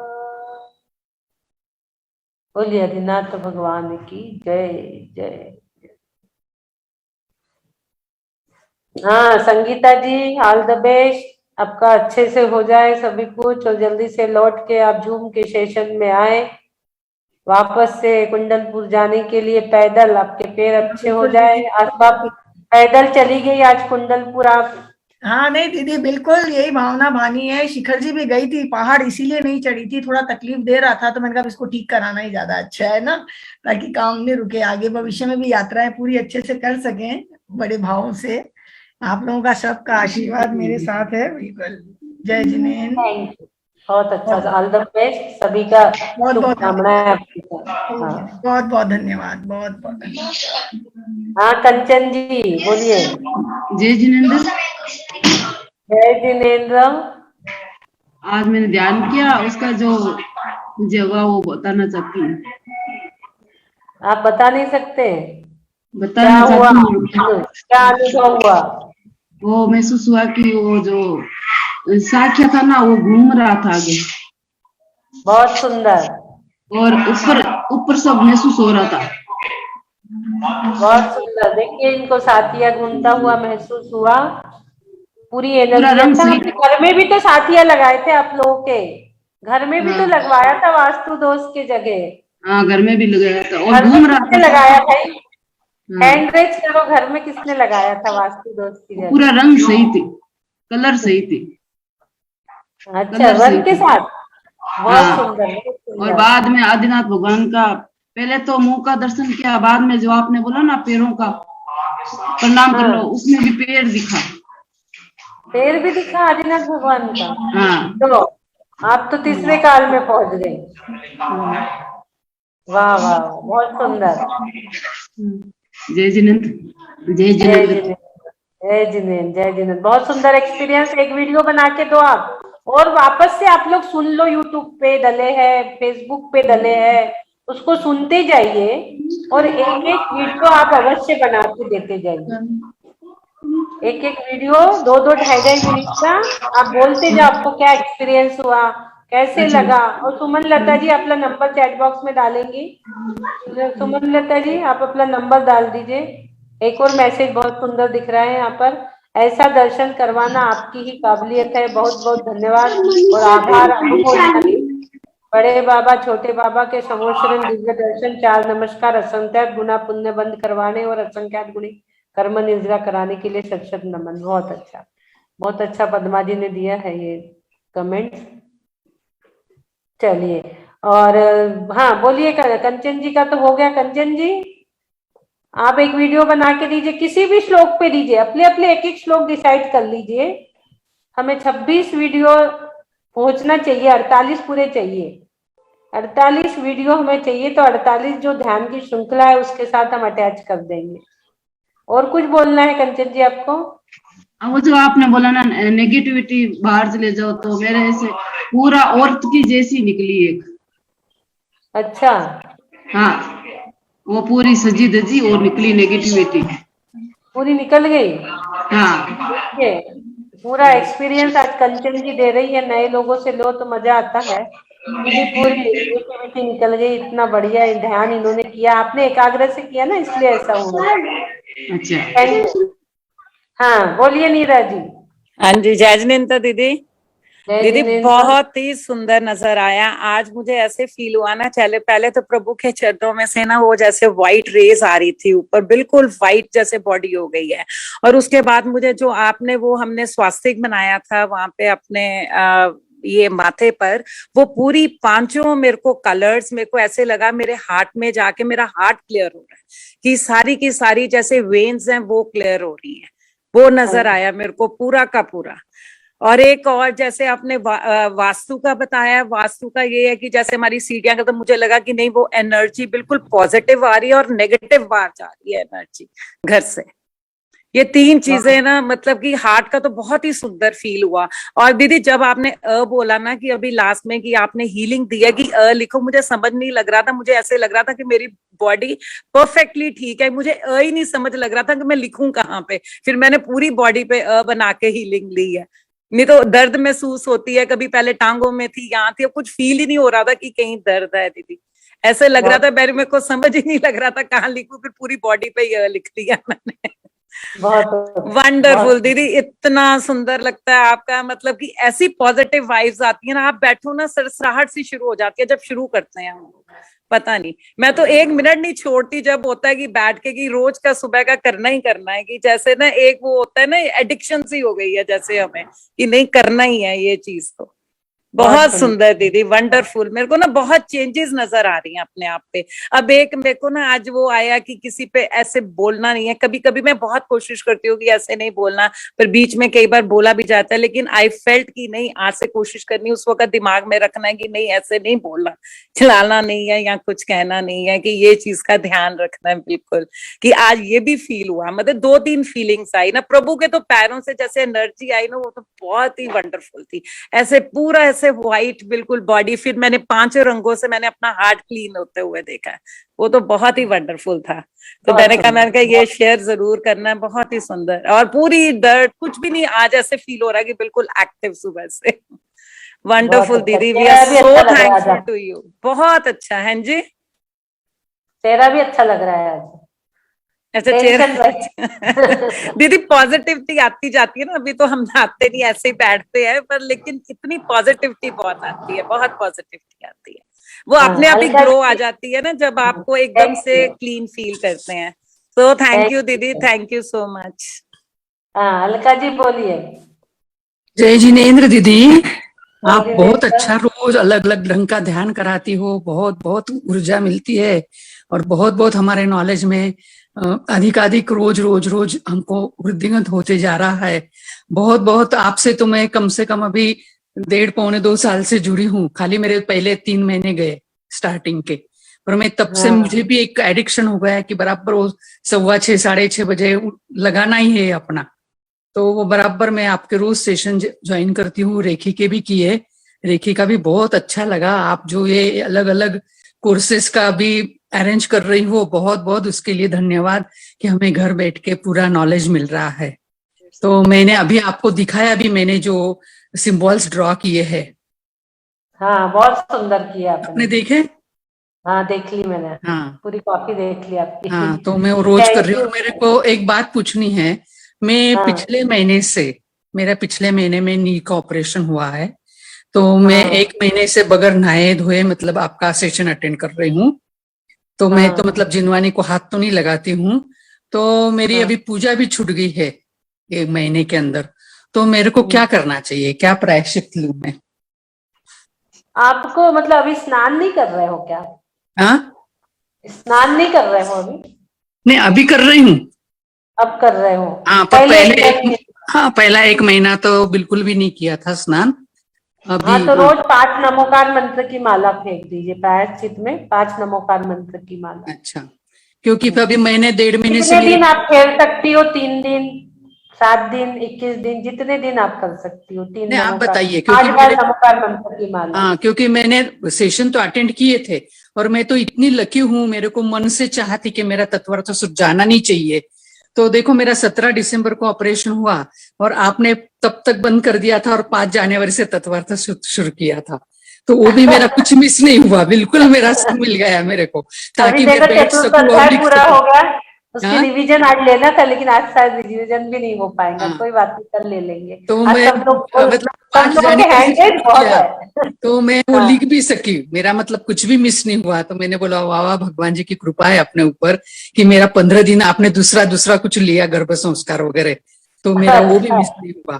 [SPEAKER 1] बोलिए आदिनाथ भगवान की जय जय। हाँ संगीता जी, ऑल द बेस्ट, आपका अच्छे से हो जाए सभी कुछ और जल्दी से लौट के आप जूम के सेशन में आए। वापस से कुंडलपुर जाने के लिए पैदल आपके पैर अच्छे हो जाए। आज तो आप पैदल चली गई आज कुंडलपुर आप।
[SPEAKER 5] हाँ नहीं दीदी, बिल्कुल यही भावना भानी है। शिखर जी भी गई थी पहाड़, इसीलिए नहीं चढ़ी थी, थोड़ा तकलीफ दे रहा था, तो मैंने कहा इसको ठीक कराना ही ज्यादा अच्छा है ना, ताकि काम नहीं रुके, आगे भविष्य में भी यात्राएं पूरी अच्छे से कर सकें बड़े भावों से। आप लोगों का सबका आशीर्वाद मेरे साथ है बिल्कुल। जय जिनेन्द्र।
[SPEAKER 1] थैंक यू, बहुत अच्छा, ऑल द बेस्ट, सभी का
[SPEAKER 5] बहुत बहुत
[SPEAKER 1] शुभकामनाएं आपके साथ। हाँ
[SPEAKER 5] बहुत बहुत धन्यवाद, बहुत बहुत धन्यवाद।
[SPEAKER 1] हाँ कंचन जी बोलिए।
[SPEAKER 7] जय जिनेन्द्र।
[SPEAKER 1] जय जिनेन्द्र।
[SPEAKER 7] आज मैंने ध्यान किया, उसका जो मुझे हुआ वो बताना चाहती हूँ।
[SPEAKER 1] आप बता नहीं सकते? क्या
[SPEAKER 7] बताना
[SPEAKER 1] हुआ?
[SPEAKER 7] चाहती हूँ।
[SPEAKER 1] क्या अनुभव हुआ?
[SPEAKER 7] वो महसूस हुआ कि वो जो साख्या था ना, वो घूम रहा था आगे,
[SPEAKER 1] बहुत सुंदर,
[SPEAKER 7] और ऊपर ऊपर सब महसूस हो रहा था।
[SPEAKER 1] बहुत सुंदर। देखिए इनको साथिया घूमता हुआ महसूस हुआ, पूरी
[SPEAKER 7] पूरा
[SPEAKER 1] एनर्जी।
[SPEAKER 7] रंग
[SPEAKER 1] अच्छा
[SPEAKER 7] सही।
[SPEAKER 1] हमने घर में भी तो साथिया लगाए थे आप लोगों के, घर में भी तो लगवाया था वास्तु दोष के जगह।
[SPEAKER 7] हाँ घर में भी लगाया था और
[SPEAKER 1] घर में
[SPEAKER 7] घूम रहा
[SPEAKER 1] किसने
[SPEAKER 7] था।
[SPEAKER 1] लगाया भाई?
[SPEAKER 7] हाँ,
[SPEAKER 1] हैंड रेज करो, घर में किसने लगाया था वास्तु दोष की जगह?
[SPEAKER 7] पूरा रंग सही थी, कलर सही थी,
[SPEAKER 1] अच्छा
[SPEAKER 7] कलर सही
[SPEAKER 1] वन के
[SPEAKER 7] थी।
[SPEAKER 1] साथ, बहुत
[SPEAKER 7] हाँ,
[SPEAKER 1] सुंदर, बहुत
[SPEAKER 7] और
[SPEAKER 1] सुंदर।
[SPEAKER 7] बाद में आदिनाथ भगवान का पहले तो मुंह का दर्शन किया, बाद में जो आपने बोला ना पैरों का प्रणाम कर लो,
[SPEAKER 1] हाँ
[SPEAKER 7] उसमें भी पैर दिखा।
[SPEAKER 1] पैर भी दिखा आदिनाथ भगवान का।
[SPEAKER 7] हाँ
[SPEAKER 1] तो आप तो तीसरे काल में पहुंच गए। वाह वाह, बहुत सुंदर।
[SPEAKER 7] जय जिनेन्द्र। जय
[SPEAKER 1] जय
[SPEAKER 7] जिनेन्द्र।
[SPEAKER 1] जिनेन्द्र, जय जिनेन्द्र, जय जिनेन्द्र। बहुत सुंदर एक्सपीरियंस। एक वीडियो बना के दो आप, और वापस से आप लोग सुन लो, यूट्यूब पे डले हैं, फेसबुक पे डले हैं, उसको सुनते जाइए और एक एक वीडियो आप अवश्य बना के देते जाइए। एक एक वीडियो 2-2 ढाई-ढाई मिनट का आप बोलते जाओ आपको क्या एक्सपीरियंस हुआ, कैसे लगा। और सुमन लता जी अपना नंबर चैट बॉक्स में डालेंगी। सुमन लता जी आप अपना नंबर डाल दीजिए। एक और मैसेज बहुत सुंदर दिख रहा है यहाँ पर, ऐसा दर्शन करवाना आपकी ही काबिलियत है। बहुत बहुत धन्यवाद और आभार अनुमोदना। बड़े बाबा छोटे बाबा के समोशरण दिव्य दर्शन, 4 नमस्कार, असंख्यात गुना पुण्य बंद करवाने और असंख्यात गुणी कर्म निद्रा कराने के लिए शत शत नमन। बहुत अच्छा, बहुत अच्छा पद्मा जी ने दिया है ये कमेंट। चलिए, और हाँ बोलिए, कंचन जी का तो हो गया। कंचन जी आप एक वीडियो बना के दीजिए, किसी भी श्लोक पे दीजिए, अपने अपने एक एक श्लोक डिसाइड कर लीजिए। हमें 26 वीडियो पहुंचना चाहिए, 48 पूरे चाहिए, 48 वीडियो हमें चाहिए, तो 48 जो ध्यान की श्रृंखला है उसके साथ हम अटैच कर देंगे। और कुछ बोलना है कंचन जी आपको?
[SPEAKER 7] वो जो आपने बोला ना नेगेटिविटी बाहर चले जाओ, तो मेरे से पूरा औरत की जैसी निकली एक।
[SPEAKER 1] अच्छा,
[SPEAKER 7] हाँ, वो पूरी सजी धजी और निकली नेगेटिविटी।
[SPEAKER 1] पूरी निकल गई।
[SPEAKER 7] हाँ,
[SPEAKER 1] ये पूरा एक्सपीरियंस आज कंचन जी दे रही है, नए लोगों से लो तो मजा आता है। दीदी पूरी नेगेटिविटी निकल गई, इतना बढ़िया ध्यान इन्होंने किया, आपने एकाग्र से किया ना, इसलिए ऐसा हुआ।
[SPEAKER 7] अच्छा।
[SPEAKER 1] Thank you. हाँ बोलिए नीरा जी।
[SPEAKER 8] हाँ जी, जय जिनेन्द्र दीदी।
[SPEAKER 1] जय
[SPEAKER 8] दीदी
[SPEAKER 1] जिनेन्द्र।
[SPEAKER 8] बहुत ही सुंदर नजर आया आज। मुझे ऐसे फील हुआ ना, चले पहले तो प्रभु के चरणों में से ना वो जैसे व्हाइट रेज आ रही थी ऊपर, बिल्कुल व्हाइट जैसे बॉडी हो गई है। और उसके बाद मुझे जो आपने वो हमने स्वास्तिक बनाया था वहां पे अपने ये माथे पर, वो पूरी पांचों मेरे को कलर्स, मेरे को ऐसे लगा मेरे हार्ट में जाके मेरा हार्ट क्लियर हो रहा है, कि सारी की सारी जैसे वेन्स हैं वो क्लियर हो रही हैं, वो नजर आया मेरे को पूरा का पूरा। और एक और जैसे आपने वास्तु का बताया, वास्तु का ये है कि जैसे हमारी सीढ़ियां का, तो मुझे लगा कि नहीं वो एनर्जी बिल्कुल पॉजिटिव आ रही है और नेगेटिव बाहर जा रही है एनर्जी घर से। ये तीन चीजें ना, मतलब कि हार्ट का तो बहुत ही सुंदर फील हुआ। और दीदी जब आपने बोला ना कि अभी लास्ट में कि आपने हीलिंग दी है कि लिखो, मुझे समझ नहीं लग रहा था, मुझे ऐसे लग रहा था कि मेरी बॉडी परफेक्टली ठीक है, मुझे ही नहीं समझ लग रहा था कि मैं लिखूं कहाँ पे। फिर मैंने पूरी बॉडी पे बना के हीलिंग ली है, नहीं तो दर्द महसूस होती है, कभी पहले टांगों में थी, यहाँ थी, कुछ फील ही नहीं हो रहा था कि कहीं दर्द है दीदी। ऐसे लग रहा था, मेरे को समझ ही नहीं लग रहा था कहाँ लिखूं, फिर पूरी बॉडी पे लिख लिया मैंने।
[SPEAKER 1] बहुत
[SPEAKER 8] वंडरफुल दीदी, इतना सुंदर लगता है आपका, मतलब कि ऐसी पॉजिटिव वाइब्स आती है ना, आप बैठो ना सरसराहट सी शुरू हो जाती है जब शुरू करते हैं हम। पता नहीं, मैं तो एक मिनट नहीं छोड़ती जब होता है कि बैठ के कि रोज का सुबह का करना ही करना है, कि जैसे ना एक वो होता है ना एडिक्शन सी हो गई है जैसे हमें, कि नहीं करना ही है ये चीज। तो बहुत सुंदर दीदी, वंडरफुल। मेरे को ना बहुत चेंजेस नजर आ रही हैं अपने आप पे। अब एक मेरे को ना आज वो आया कि किसी पे ऐसे बोलना नहीं है। कभी कभी मैं बहुत कोशिश करती हूँ कि ऐसे नहीं बोलना, पर बीच में कई बार बोला भी जाता है, लेकिन आई फेल्ट कि नहीं, आज से कोशिश करनी, उस वक्त दिमाग में रखना है कि नहीं ऐसे नहीं बोलना, चिल्लाना नहीं है या कुछ कहना नहीं है, कि ये चीज का ध्यान रखना है बिल्कुल। कि आज ये भी फील हुआ, मतलब 2-3 फीलिंग्स आई ना, प्रभु के तो पैरों से जैसे एनर्जी आई ना, वो तो बहुत ही वंडरफुल थी। ऐसे पूरा ऐसे व्हाइट बिल्कुल बॉडी, फिर मैंने 5 रंगों से मैंने अपना हार्ट क्लीन होते हुए देखा है, वो तो बहुत ही वंडरफुल था। तो मैंने कहा ये शेयर जरूर करना है, बहुत ही सुंदर। और पूरी दर्द कुछ भी नहीं, आज ऐसे फील हो रहा है कि बिल्कुल एक्टिव सुबह से। वंडरफुल दीदी, we are so thankful to you. बहुत अच्छा है जी,
[SPEAKER 1] चेहरा भी अच्छा लग रहा है आज।
[SPEAKER 8] ऐसे चेहरा दीदी पॉजिटिविटी आती जाती है ना, अभी तो हम नहाते नहीं, ऐसे ही बैठते हैं, पर लेकिन इतनी पॉजिटिविटी बहुत आती है, बहुत पॉजिटिविटी आती है, वो अपने आप ही ग्रो आ जाती है ना जब आपको एकदम से क्लीन फील करते हैं। तो थैंक यू दीदी, थैंक यू सो मच।
[SPEAKER 1] हाँ अलका जी बोलिए।
[SPEAKER 9] जय जिनेन्द्र दीदी, आप बहुत अच्छा रोज अलग अलग ढंग का ध्यान कराती हो, बहुत बहुत ऊर्जा मिलती है और बहुत बहुत हमारे नॉलेज में अधिकाधिक रोज रोज रोज हमको वृद्धिंगत होते जा रहा है। बहुत बहुत आपसे तो मैं कम से कम अभी 1.5-2 साल से जुड़ी हूँ। खाली मेरे पहले 3 महीने गए स्टार्टिंग के, पर मैं तब से मुझे भी एक एडिक्शन हो गया है कि बराबर वो 6:15 6:30 बजे लगाना ही है अपना। तो वो बराबर मैं आपके रोज सेशन ज्वाइन करती हूँ, रेखी के भी किए, रेखी का भी बहुत अच्छा लगा। आप जो ये अलग अलग कोर्सेस का भी अरेंज कर रही हो, बहुत बहुत उसके लिए धन्यवाद कि हमें घर बैठ के पूरा नॉलेज मिल रहा है। तो मैंने अभी आपको दिखाया भी, मैंने जो सिंबल्स ड्रॉ किए हैं।
[SPEAKER 1] हाँ बहुत सुंदर किया
[SPEAKER 9] आपने देखे?
[SPEAKER 1] हाँ देख ली मैंने।
[SPEAKER 9] हाँ
[SPEAKER 1] पूरी कॉपी देख ली आपकी।
[SPEAKER 9] हाँ, तो मैं वो रोज कर रही हूँ। मेरे को एक बात पूछनी है, मैं पिछले महीने से, मेरा पिछले महीने में नी का ऑपरेशन हुआ है, तो मैं 1 महीने से बगैर नहाए धोए मतलब आपका सेशन अटेंड कर रही हूँ। तो मैं तो मतलब जिनवानी को हाथ तो नहीं लगाती हूँ, तो मेरी अभी पूजा भी छूट गई है 1 महीने के अंदर। तो मेरे को क्या करना चाहिए, क्या प्रायश्चित लूं मैं?
[SPEAKER 1] आपको मतलब अभी स्नान नहीं कर रहे हो क्या?
[SPEAKER 9] हाँ,
[SPEAKER 1] स्नान नहीं कर रहे हो अभी?
[SPEAKER 9] नहीं अभी कर रही हूँ।
[SPEAKER 1] अब कर रहे हो?
[SPEAKER 9] हाँ पर
[SPEAKER 1] पहले
[SPEAKER 9] पहला 1 महीना तो बिल्कुल भी नहीं किया था स्नान। अभी
[SPEAKER 1] हाँ, तो रोज 5 नमोकार मंत्र की माला फेंक दीजिए प्रायश्चित में, 5 नमोकार मंत्र की माला।
[SPEAKER 9] अच्छा, क्योंकि अभी मैंने 1.5 महीने से
[SPEAKER 1] कितने दिन आप खेल सकती हो? 3 दिन, 7 दिन, 21 दिन, जितने दिन आप कर सकती हो। 3
[SPEAKER 9] नहीं, आप
[SPEAKER 1] नमोकार,
[SPEAKER 9] बताइए,
[SPEAKER 1] 5
[SPEAKER 9] क्योंकि
[SPEAKER 1] बार नमोकार मंत्र की माला।
[SPEAKER 9] हाँ, क्योंकि मैंने सेशन तो अटेंड किए थे और मैं तो इतनी लकी हूँ, मेरे को मन से चाहती कि मेरा तत्वरता सुख जाना नहीं चाहिए। तो देखो मेरा 17 दिसंबर को ऑपरेशन हुआ और आपने तब तक बंद कर दिया था और 5 जनवरी से तत्वरता शुरू किया था, तो वो भी मेरा कुछ मिस नहीं हुआ, बिल्कुल मेरा सब मिल गया मेरे को,
[SPEAKER 1] अभी
[SPEAKER 9] ताकि मैं
[SPEAKER 1] देखो
[SPEAKER 9] बैठ सकूं और
[SPEAKER 1] चतुर्थ
[SPEAKER 9] लिख
[SPEAKER 1] पूरा
[SPEAKER 9] सकूं।
[SPEAKER 1] हो गया, उसकी
[SPEAKER 9] हाँ?
[SPEAKER 1] रिवीजन आज लेना था, लेकिन आज शायद रिवीजन भी नहीं हो पाएगा।
[SPEAKER 9] हाँ।
[SPEAKER 1] कोई बात नहीं, कल ले लेंगे।
[SPEAKER 9] तो
[SPEAKER 1] आज
[SPEAKER 9] मैं
[SPEAKER 1] सब लोग,
[SPEAKER 9] मतलब
[SPEAKER 1] सब
[SPEAKER 9] 5
[SPEAKER 1] लोगों के
[SPEAKER 9] जनवरी से
[SPEAKER 1] हैंडेज
[SPEAKER 9] शुरू
[SPEAKER 1] बहुत
[SPEAKER 9] किया,
[SPEAKER 1] है।
[SPEAKER 9] तो मैं वो
[SPEAKER 1] हाँ।
[SPEAKER 9] लिख भी सकी, मेरा मतलब कुछ भी मिस नहीं हुआ। तो मैंने बोला वाह वाह, भगवान जी की कृपा है अपने ऊपर कि मेरा 15 दिन आपने दूसरा कुछ लिया, गर्भ संस्कार वगैरह, तो मेरा वो भी
[SPEAKER 1] अच्छा,
[SPEAKER 9] मिस नहीं हुआ।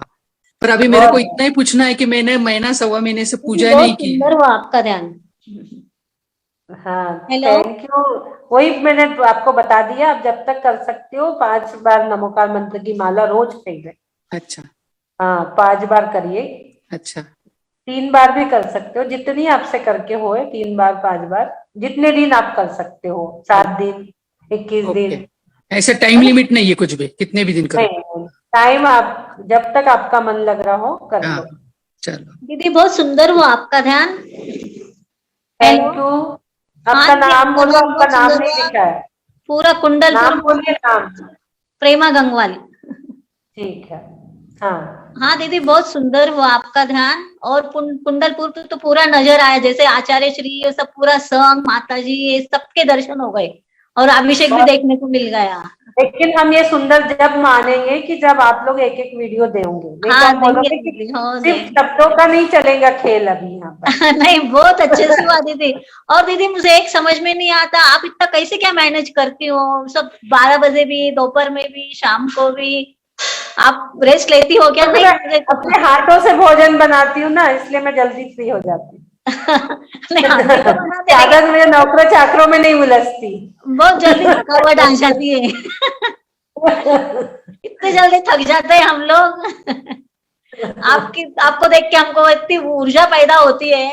[SPEAKER 9] पर अभी मेरे को
[SPEAKER 1] बहुत
[SPEAKER 9] इतना ही पूछना है कि मैंने महीना 1.25 महीने से पूजा
[SPEAKER 10] बहुत
[SPEAKER 9] नहीं की है।
[SPEAKER 10] सुंदर हुआ आपका ध्यान।
[SPEAKER 1] हाँ,
[SPEAKER 10] हेलो।
[SPEAKER 1] Thank you. वही मैंने आपको बता दिया, आप जब तक कर सकते हो 5 बार नमोकार मंत्र की माला रोज फेंक।
[SPEAKER 9] अच्छा।
[SPEAKER 1] हाँ, 5 बार करिए।
[SPEAKER 9] अच्छा।
[SPEAKER 1] 3 बार भी कर सकते हो, जितनी आपसे करके होए, 3 बार 5 बार, जितने दिन आप कर सकते हो, 7 दिन, 21
[SPEAKER 9] ओके,
[SPEAKER 1] दिन।
[SPEAKER 9] ऐसे टाइम लिमिट नहीं है कुछ भी, कितने भी दिन करो?
[SPEAKER 1] नहीं, टाइम आप जब तक आपका मन लग रहा हो कर
[SPEAKER 9] हाँ,
[SPEAKER 1] लो।
[SPEAKER 9] चलो।
[SPEAKER 10] दीदी बहुत सुंदर हुआ आपका ध्यान।
[SPEAKER 1] Thank
[SPEAKER 10] hello.
[SPEAKER 1] यू।
[SPEAKER 10] हाँ
[SPEAKER 1] आपका
[SPEAKER 10] जी,
[SPEAKER 1] नाम
[SPEAKER 10] आपका
[SPEAKER 1] बोलो,
[SPEAKER 10] नाम
[SPEAKER 1] आपका
[SPEAKER 10] बहुत
[SPEAKER 1] नाम
[SPEAKER 10] सुंदर
[SPEAKER 1] नहीं
[SPEAKER 10] हुआ।
[SPEAKER 1] लिखा है।
[SPEAKER 10] पूरा कुंडलपुर
[SPEAKER 1] नाम बोलिए, नाम।
[SPEAKER 10] प्रेमा गंगवाली।
[SPEAKER 1] ठीक है। हाँ,
[SPEAKER 10] हाँ दीदी बहुत सुंदर हुआ आपका ध्यान, और कुंडलपुर पे तो पूरा नजर आया, जैसे आचार्य श्री ये सब पूरा संग माता जी ये सबके दर्शन हो गए और अभिषेक भी देखने को मिल गया।
[SPEAKER 1] लेकिन हम ये सुंदर जब मानेंगे कि जब आप लोग एक एक वीडियो देंगे, नहीं तो
[SPEAKER 10] हाँ
[SPEAKER 1] हम
[SPEAKER 10] देंगे
[SPEAKER 1] बोलोगे कि
[SPEAKER 10] दीदी, हाँ
[SPEAKER 1] सिर्फ
[SPEAKER 10] देंगे।
[SPEAKER 1] शब्दों का नहीं चलेगा खेल अभी यहाँ पर।
[SPEAKER 10] नहीं बहुत अच्छे से हुआ दीदी। और दीदी मुझे एक समझ में नहीं आता, आप इतना कैसे क्या मैनेज करती हो सब, 12 बजे भी, दोपहर में भी, शाम को भी आप रेस्ट लेती हो क्या?
[SPEAKER 1] तो
[SPEAKER 10] नहीं
[SPEAKER 1] मैं
[SPEAKER 10] मुझे तो
[SPEAKER 1] अपने हाथों से भोजन बनाती हूँ ना, इसलिए मैं जल्दी फ्री हो जाती हूँ।
[SPEAKER 10] नहीं हाथ से तो बनाते
[SPEAKER 1] ज्यादा
[SPEAKER 10] लेकिन
[SPEAKER 1] मेरे नौकरों चाकरों में नहीं उलझती।
[SPEAKER 10] बहुत जल्दी थकावट आ जाती है। इतने जल्दी थक जाते हैं हम लोग। आपको देख के हमको इतनी ऊर्जा पैदा होती है।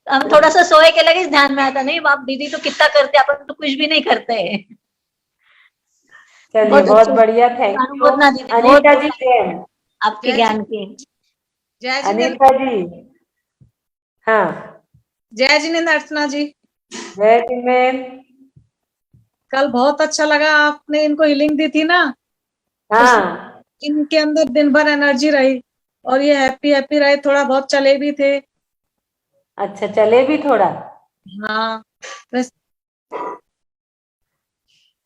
[SPEAKER 10] हम थोड़ा सा सोए के लगे ध्यान में आता, नहीं बाप दीदी तो कितना करते, अपन तो कुछ भी नहीं करते।
[SPEAKER 1] चलिए, बहुत
[SPEAKER 10] अच्छे
[SPEAKER 1] बढ़िया, थैंक यू।
[SPEAKER 10] अनुमोदना दीदी,
[SPEAKER 1] अनीता
[SPEAKER 10] बहुत
[SPEAKER 1] जी जैन।
[SPEAKER 10] आपके ज्ञान की।
[SPEAKER 7] जय
[SPEAKER 1] अनीता जी, हाँ,
[SPEAKER 7] जिनेंद्र अर्चना जी,
[SPEAKER 1] जय जिनेन।
[SPEAKER 7] कल बहुत अच्छा लगा, आपने इनको हीलिंग दी थी ना,
[SPEAKER 1] हाँ,
[SPEAKER 7] इनके अंदर दिन भर एनर्जी रही और ये हैप्पी हैप्पी रहे, थोड़ा बहुत चले भी थे।
[SPEAKER 1] अच्छा, चले भी थोड़ा।
[SPEAKER 7] हाँ, बस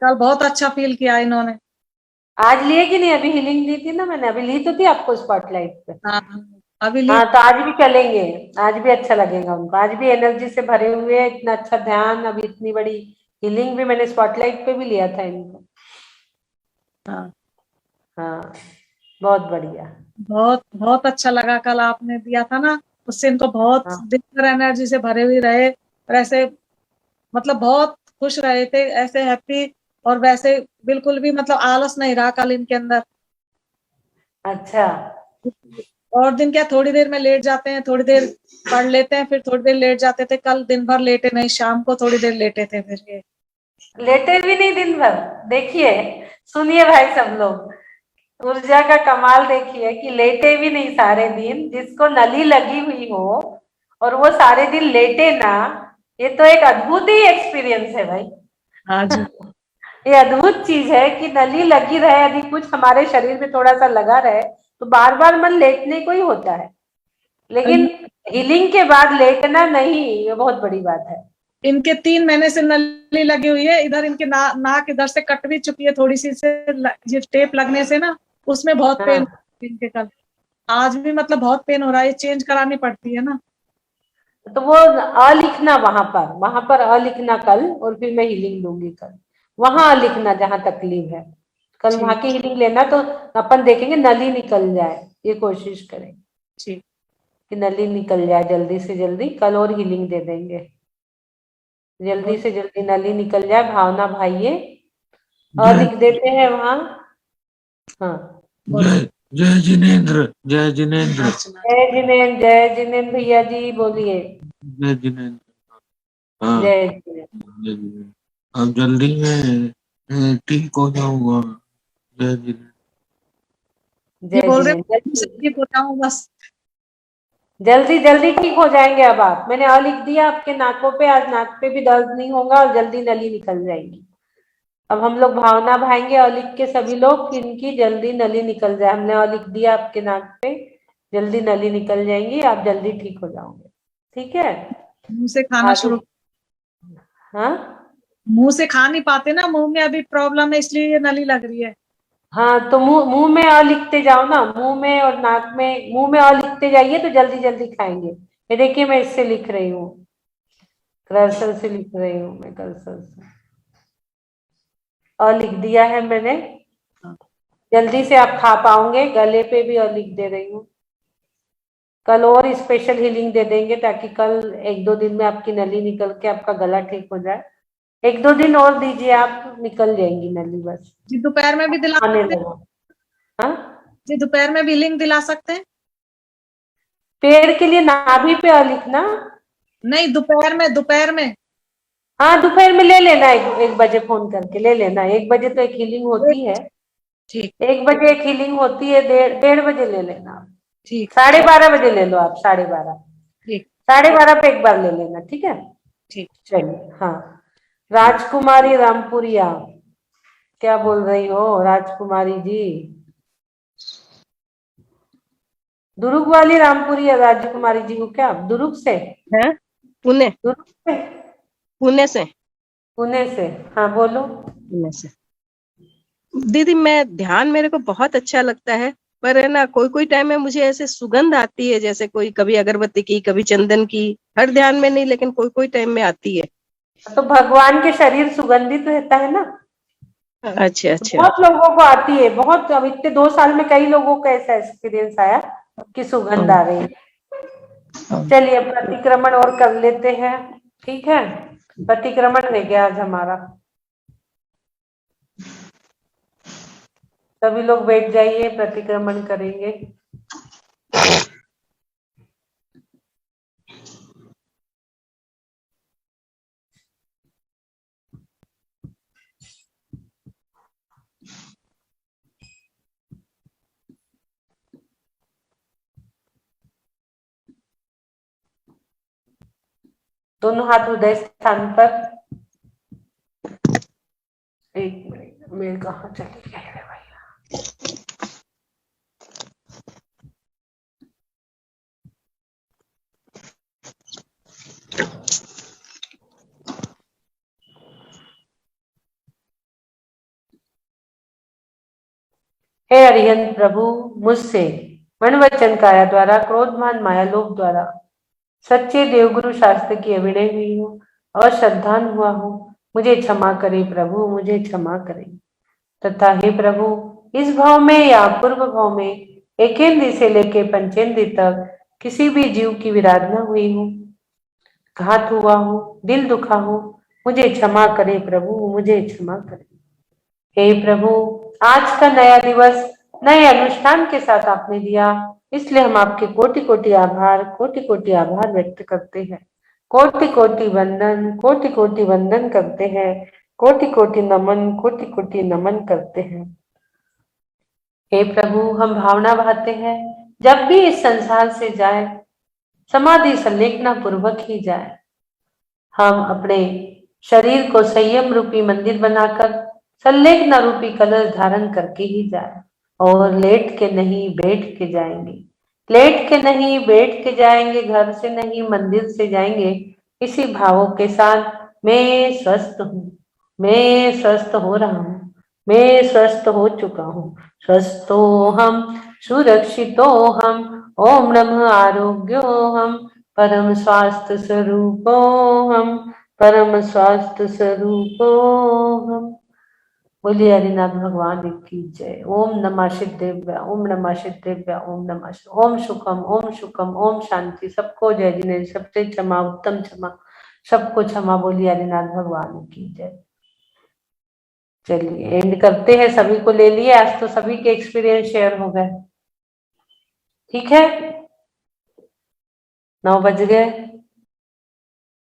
[SPEAKER 7] कल बहुत अच्छा फील किया इन्होंने।
[SPEAKER 1] आज लिए कि नहीं? अभी हीलिंग दी थी ना मैंने, अभी ली तो थी आपको स्पॉटलाइट पे।
[SPEAKER 7] हाँ, अभी ली।
[SPEAKER 1] हाँ, तो आज भी चलेंगे, आज भी अच्छा लगेगा उनको, आज भी एनर्जी से भरे हुए हैं, इतना अच्छा ध्यान, अभी इतनी बड़ी हीलिंग भी मैंने स्पॉटलाइट पे भी लिया था इनको।
[SPEAKER 7] हाँ,
[SPEAKER 1] हाँ, बहुत बढ़िया।
[SPEAKER 7] बहुत बहुत अच्छा लगा कल आपने दिया था ना, उससे इनको बहुत
[SPEAKER 1] हाँ,
[SPEAKER 7] दिन भर एनर्जी से भरे हुए रहे और ऐसे मतलब बहुत खुश रहे थे, ऐसे हैप्पी, और वैसे बिल्कुल भी मतलब आलस नहीं रहा कल इनके अंदर।
[SPEAKER 1] अच्छा,
[SPEAKER 7] और दिन क्या थोड़ी देर में लेट जाते हैं, थोड़ी देर पढ़ लेते हैं, फिर थोड़ी देर लेट जाते थे, कल दिन भर लेटे नहीं, शाम को थोड़ी देर लेटे थे फिर ये।
[SPEAKER 1] लेटे भी नहीं दिन भर। देखिए, सुनिए भाई सब लोग, ऊर्जा का कमाल देखिए कि लेटे भी नहीं सारे दिन, जिसको नली लगी हुई हो और वो सारे दिन लेटे ना, ये तो एक अद्भुत ही एक्सपीरियंस है भाई।
[SPEAKER 7] हाँ जी।
[SPEAKER 1] ये अद्भुत चीज है कि नली लगी रहे, यदि कुछ हमारे शरीर में थोड़ा सा लगा रहे तो बार बार मन लेटने को ही होता है, लेकिन हीलिंग के बाद लेटना नहीं, ये बहुत बड़ी बात है।
[SPEAKER 7] इनके 3 महीने से नली लगी हुई है, इधर इनके नाक इधर से कट भी चुकी है थोड़ी सी से, ये टेप लगने से ना, उसमें बहुत
[SPEAKER 1] हाँ,
[SPEAKER 7] पेन इनके कल, आज भी मतलब बहुत पेन हो रहा है, चेंज करानी पड़ती है ना।
[SPEAKER 1] तो वो अ लिखना वहां पर अ लिखना कल, और फिर मैं हीलिंग लूंगी कल, वहां अ लिखना जहां तकलीफ है, कल वहां की हीलिंग लेना, तो अपन देखेंगे नली निकल जाए, ये कोशिश करें
[SPEAKER 7] ठीक
[SPEAKER 1] कि नली निकल जाए जल्दी से जल्दी, कल और हीलिंग दे देंगे, जल्दी से जल्दी नली निकल जाए। भावना भाइये लिख देते हैं वहाँ। हाँ,
[SPEAKER 11] जय जय जिनेन्द्र, जय जिनेन्द्र,
[SPEAKER 1] जय जिनेन्द्र, जय जिनेन्द्र भैया जी बोलिए।
[SPEAKER 11] जय जिनेन्द्र। हाँ,
[SPEAKER 1] जय जिनेन्द्र।
[SPEAKER 11] जय जिनेन्द्र। अब जल्दी मैं ठीक हो जाऊंगा। जय जिनेन्द्र।
[SPEAKER 7] ये
[SPEAKER 1] जय
[SPEAKER 7] बोल रहे
[SPEAKER 1] जिनेन्द्र,
[SPEAKER 7] ठीक हो जाऊं बस।
[SPEAKER 1] जल्दी जल्दी ठीक हो जाएंगे। अब आप, मैंने लिख दिया आपके नाकों पे, आज नाक पे भी दर्द नहीं होगा और जल्दी नली निकल जाएगी। अब हम लोग भावना भाएंगे लिख के सभी लोग कि इनकी जल्दी नली निकल जाए। हमने लिख दिया आपके नाक पे, जल्दी नली निकल जाएंगी, आप जल्दी ठीक हो जाओगे। ठीक है,
[SPEAKER 7] मुंह से खाना शुरू।
[SPEAKER 1] हाँ,
[SPEAKER 7] मुंह से खा नहीं पाते ना, मुंह में अभी प्रॉब्लम है इसलिए ये नली लग रही है।
[SPEAKER 1] हाँ, तो मुंह में लिखते जाओ ना, मुंह में और नाक में, मुंह में लिखते जाइए तो जल्दी जल्दी खाएंगे। ये देखिए मैं इससे लिख रही हूँ, कर्सर से लिख रही हूँ मैं, कर्सर से लिख दिया है मैंने। जल्दी से आप खा पाओगे। गले पे भी लिख दे रही हूँ। कल और स्पेशल हीलिंग दे देंगे ताकि कल 1-2 दिन में आपकी नली निकल के आपका गला ठीक हो जाए। 1-2 दिन और दीजिए, आप निकल जाएंगी नली बस।
[SPEAKER 7] जी दोपहर में भी दिला
[SPEAKER 1] आने
[SPEAKER 7] सकते हैं।
[SPEAKER 1] लगा। हाँ,
[SPEAKER 7] जी दोपहर में भी लिंक दिला सकते हैं।
[SPEAKER 1] पेड़ के लिए नाभि पे लिखना।
[SPEAKER 7] नहीं, दोपहर में।
[SPEAKER 1] हाँ, दोपहर में ले लेना, 1 बजे फोन करके ले लेना। 1 बजे तो एक हीलिंग होती है।
[SPEAKER 7] ठीक,
[SPEAKER 1] 1 बजे एक हीलिंग होती है, 1:30 बजे ले लेना।
[SPEAKER 7] ठीक,
[SPEAKER 1] 12:30 बजे ले लो आप, 12:30।
[SPEAKER 7] ठीक,
[SPEAKER 1] 12:30 पे एक बार ले लेना, ठीक है।
[SPEAKER 7] ठीक।
[SPEAKER 1] चलिए, हाँ, राजकुमारी रामपुरिया, क्या बोल रही हो राजकुमारी जी? दुर्ग वाली रामपुरिया राजकुमारी जी को क्या दुर्ग से
[SPEAKER 12] है? पुणे,
[SPEAKER 1] दुर्ग से
[SPEAKER 12] पुणे से।
[SPEAKER 1] पुणे से, हाँ बोलो।
[SPEAKER 12] पुणे से। दीदी मैं ध्यान मेरे को बहुत अच्छा लगता है, पर है ना कोई कोई टाइम में मुझे ऐसे सुगंध आती है, जैसे कोई कभी अगरबत्ती की, कभी चंदन की। हर ध्यान में नहीं, लेकिन कोई कोई टाइम में आती है।
[SPEAKER 1] तो भगवान के शरीर सुगंधित रहता है ना।
[SPEAKER 12] अच्छा अच्छा।
[SPEAKER 1] बहुत लोगों को आती है, बहुत। अब इतने 2 साल में कई लोगों को ऐसा एक्सपीरियंस आया कि सुगंध आ रही है। चलिए प्रतिक्रमण और कर लेते हैं, ठीक है। प्रतिक्रमण रह गया आज हमारा। सभी लोग बैठ जाइए, प्रतिक्रमण करेंगे। दोनों हाथ हृदय स्थान पर। एक मिनट, मेरे कहाँ चली गई है भैया? हे अरिहंत प्रभु, मुझसे मन वचन काया द्वारा, क्रोधमान माया लोभ द्वारा सच्चे देवगुरु शास्त्र की अविनय हुई हूँ और श्रद्धान हुआ हूँ। मुझे क्षमा करे प्रभु, मुझे क्षमा करे। तथा हे प्रभु, इस भाव में या पूर्व भाव में एकेंद्र से लेके पंचेंद्र तक किसी भी जीव की विराधना हुई हूँ, घात हुआ हूँ, दिल दुखा हूँ, मुझे क्षमा करे प्रभु, मुझे क्षमा करे। हे प्रभु, आज का नया दिवस नए अनुष्ठान के साथ आपने दिया, इसलिए हम आपके कोटि कोटि आभार व्यक्त करते हैं। कोटि कोटि वंदन करते हैं। कोटि कोटि नमन करते हैं। हे प्रभु, हम भावना बहाते हैं, जब भी इस संसार से जाए समाधि संलेखना पूर्वक ही जाए। हम अपने शरीर को संयम रूपी मंदिर बनाकर संलेखना रूपी कलश धारण करके ही जाए, और लेट के नहीं बैठ के जाएंगे। लेट के नहीं बैठ के जाएंगे, घर से नहीं मंदिर से जाएंगे, इसी भावों के साथ मैं स्वस्थ हूँ, मैं स्वस्थ हो रहा हूँ, मैं स्वस्थ हो चुका हूँ। स्वस्थो हम सुरक्षितो हम, ओम नमः आरोग्यो हम, परम स्वास्थ्य स्वरूपो हम, परम स्वास्थ्य स्वरूपो हम। बोलिए हरिनाथ भगवान की जय। ओम नमः सिद्धेभ्य, ओम नमः सिद्धेभ्य, ओम नमः ओम सुखम, ओम शांति। सबको जय जिनेन्द्र, सबसे क्षमा, उत्तम क्षमा, सबको क्षमा। बोलिए हरिनाथ भगवान की जय। चलिए एंड करते हैं, सभी को ले लिए, आज तो सभी के एक्सपीरियंस शेयर हो गए। ठीक है, 9 बज गए।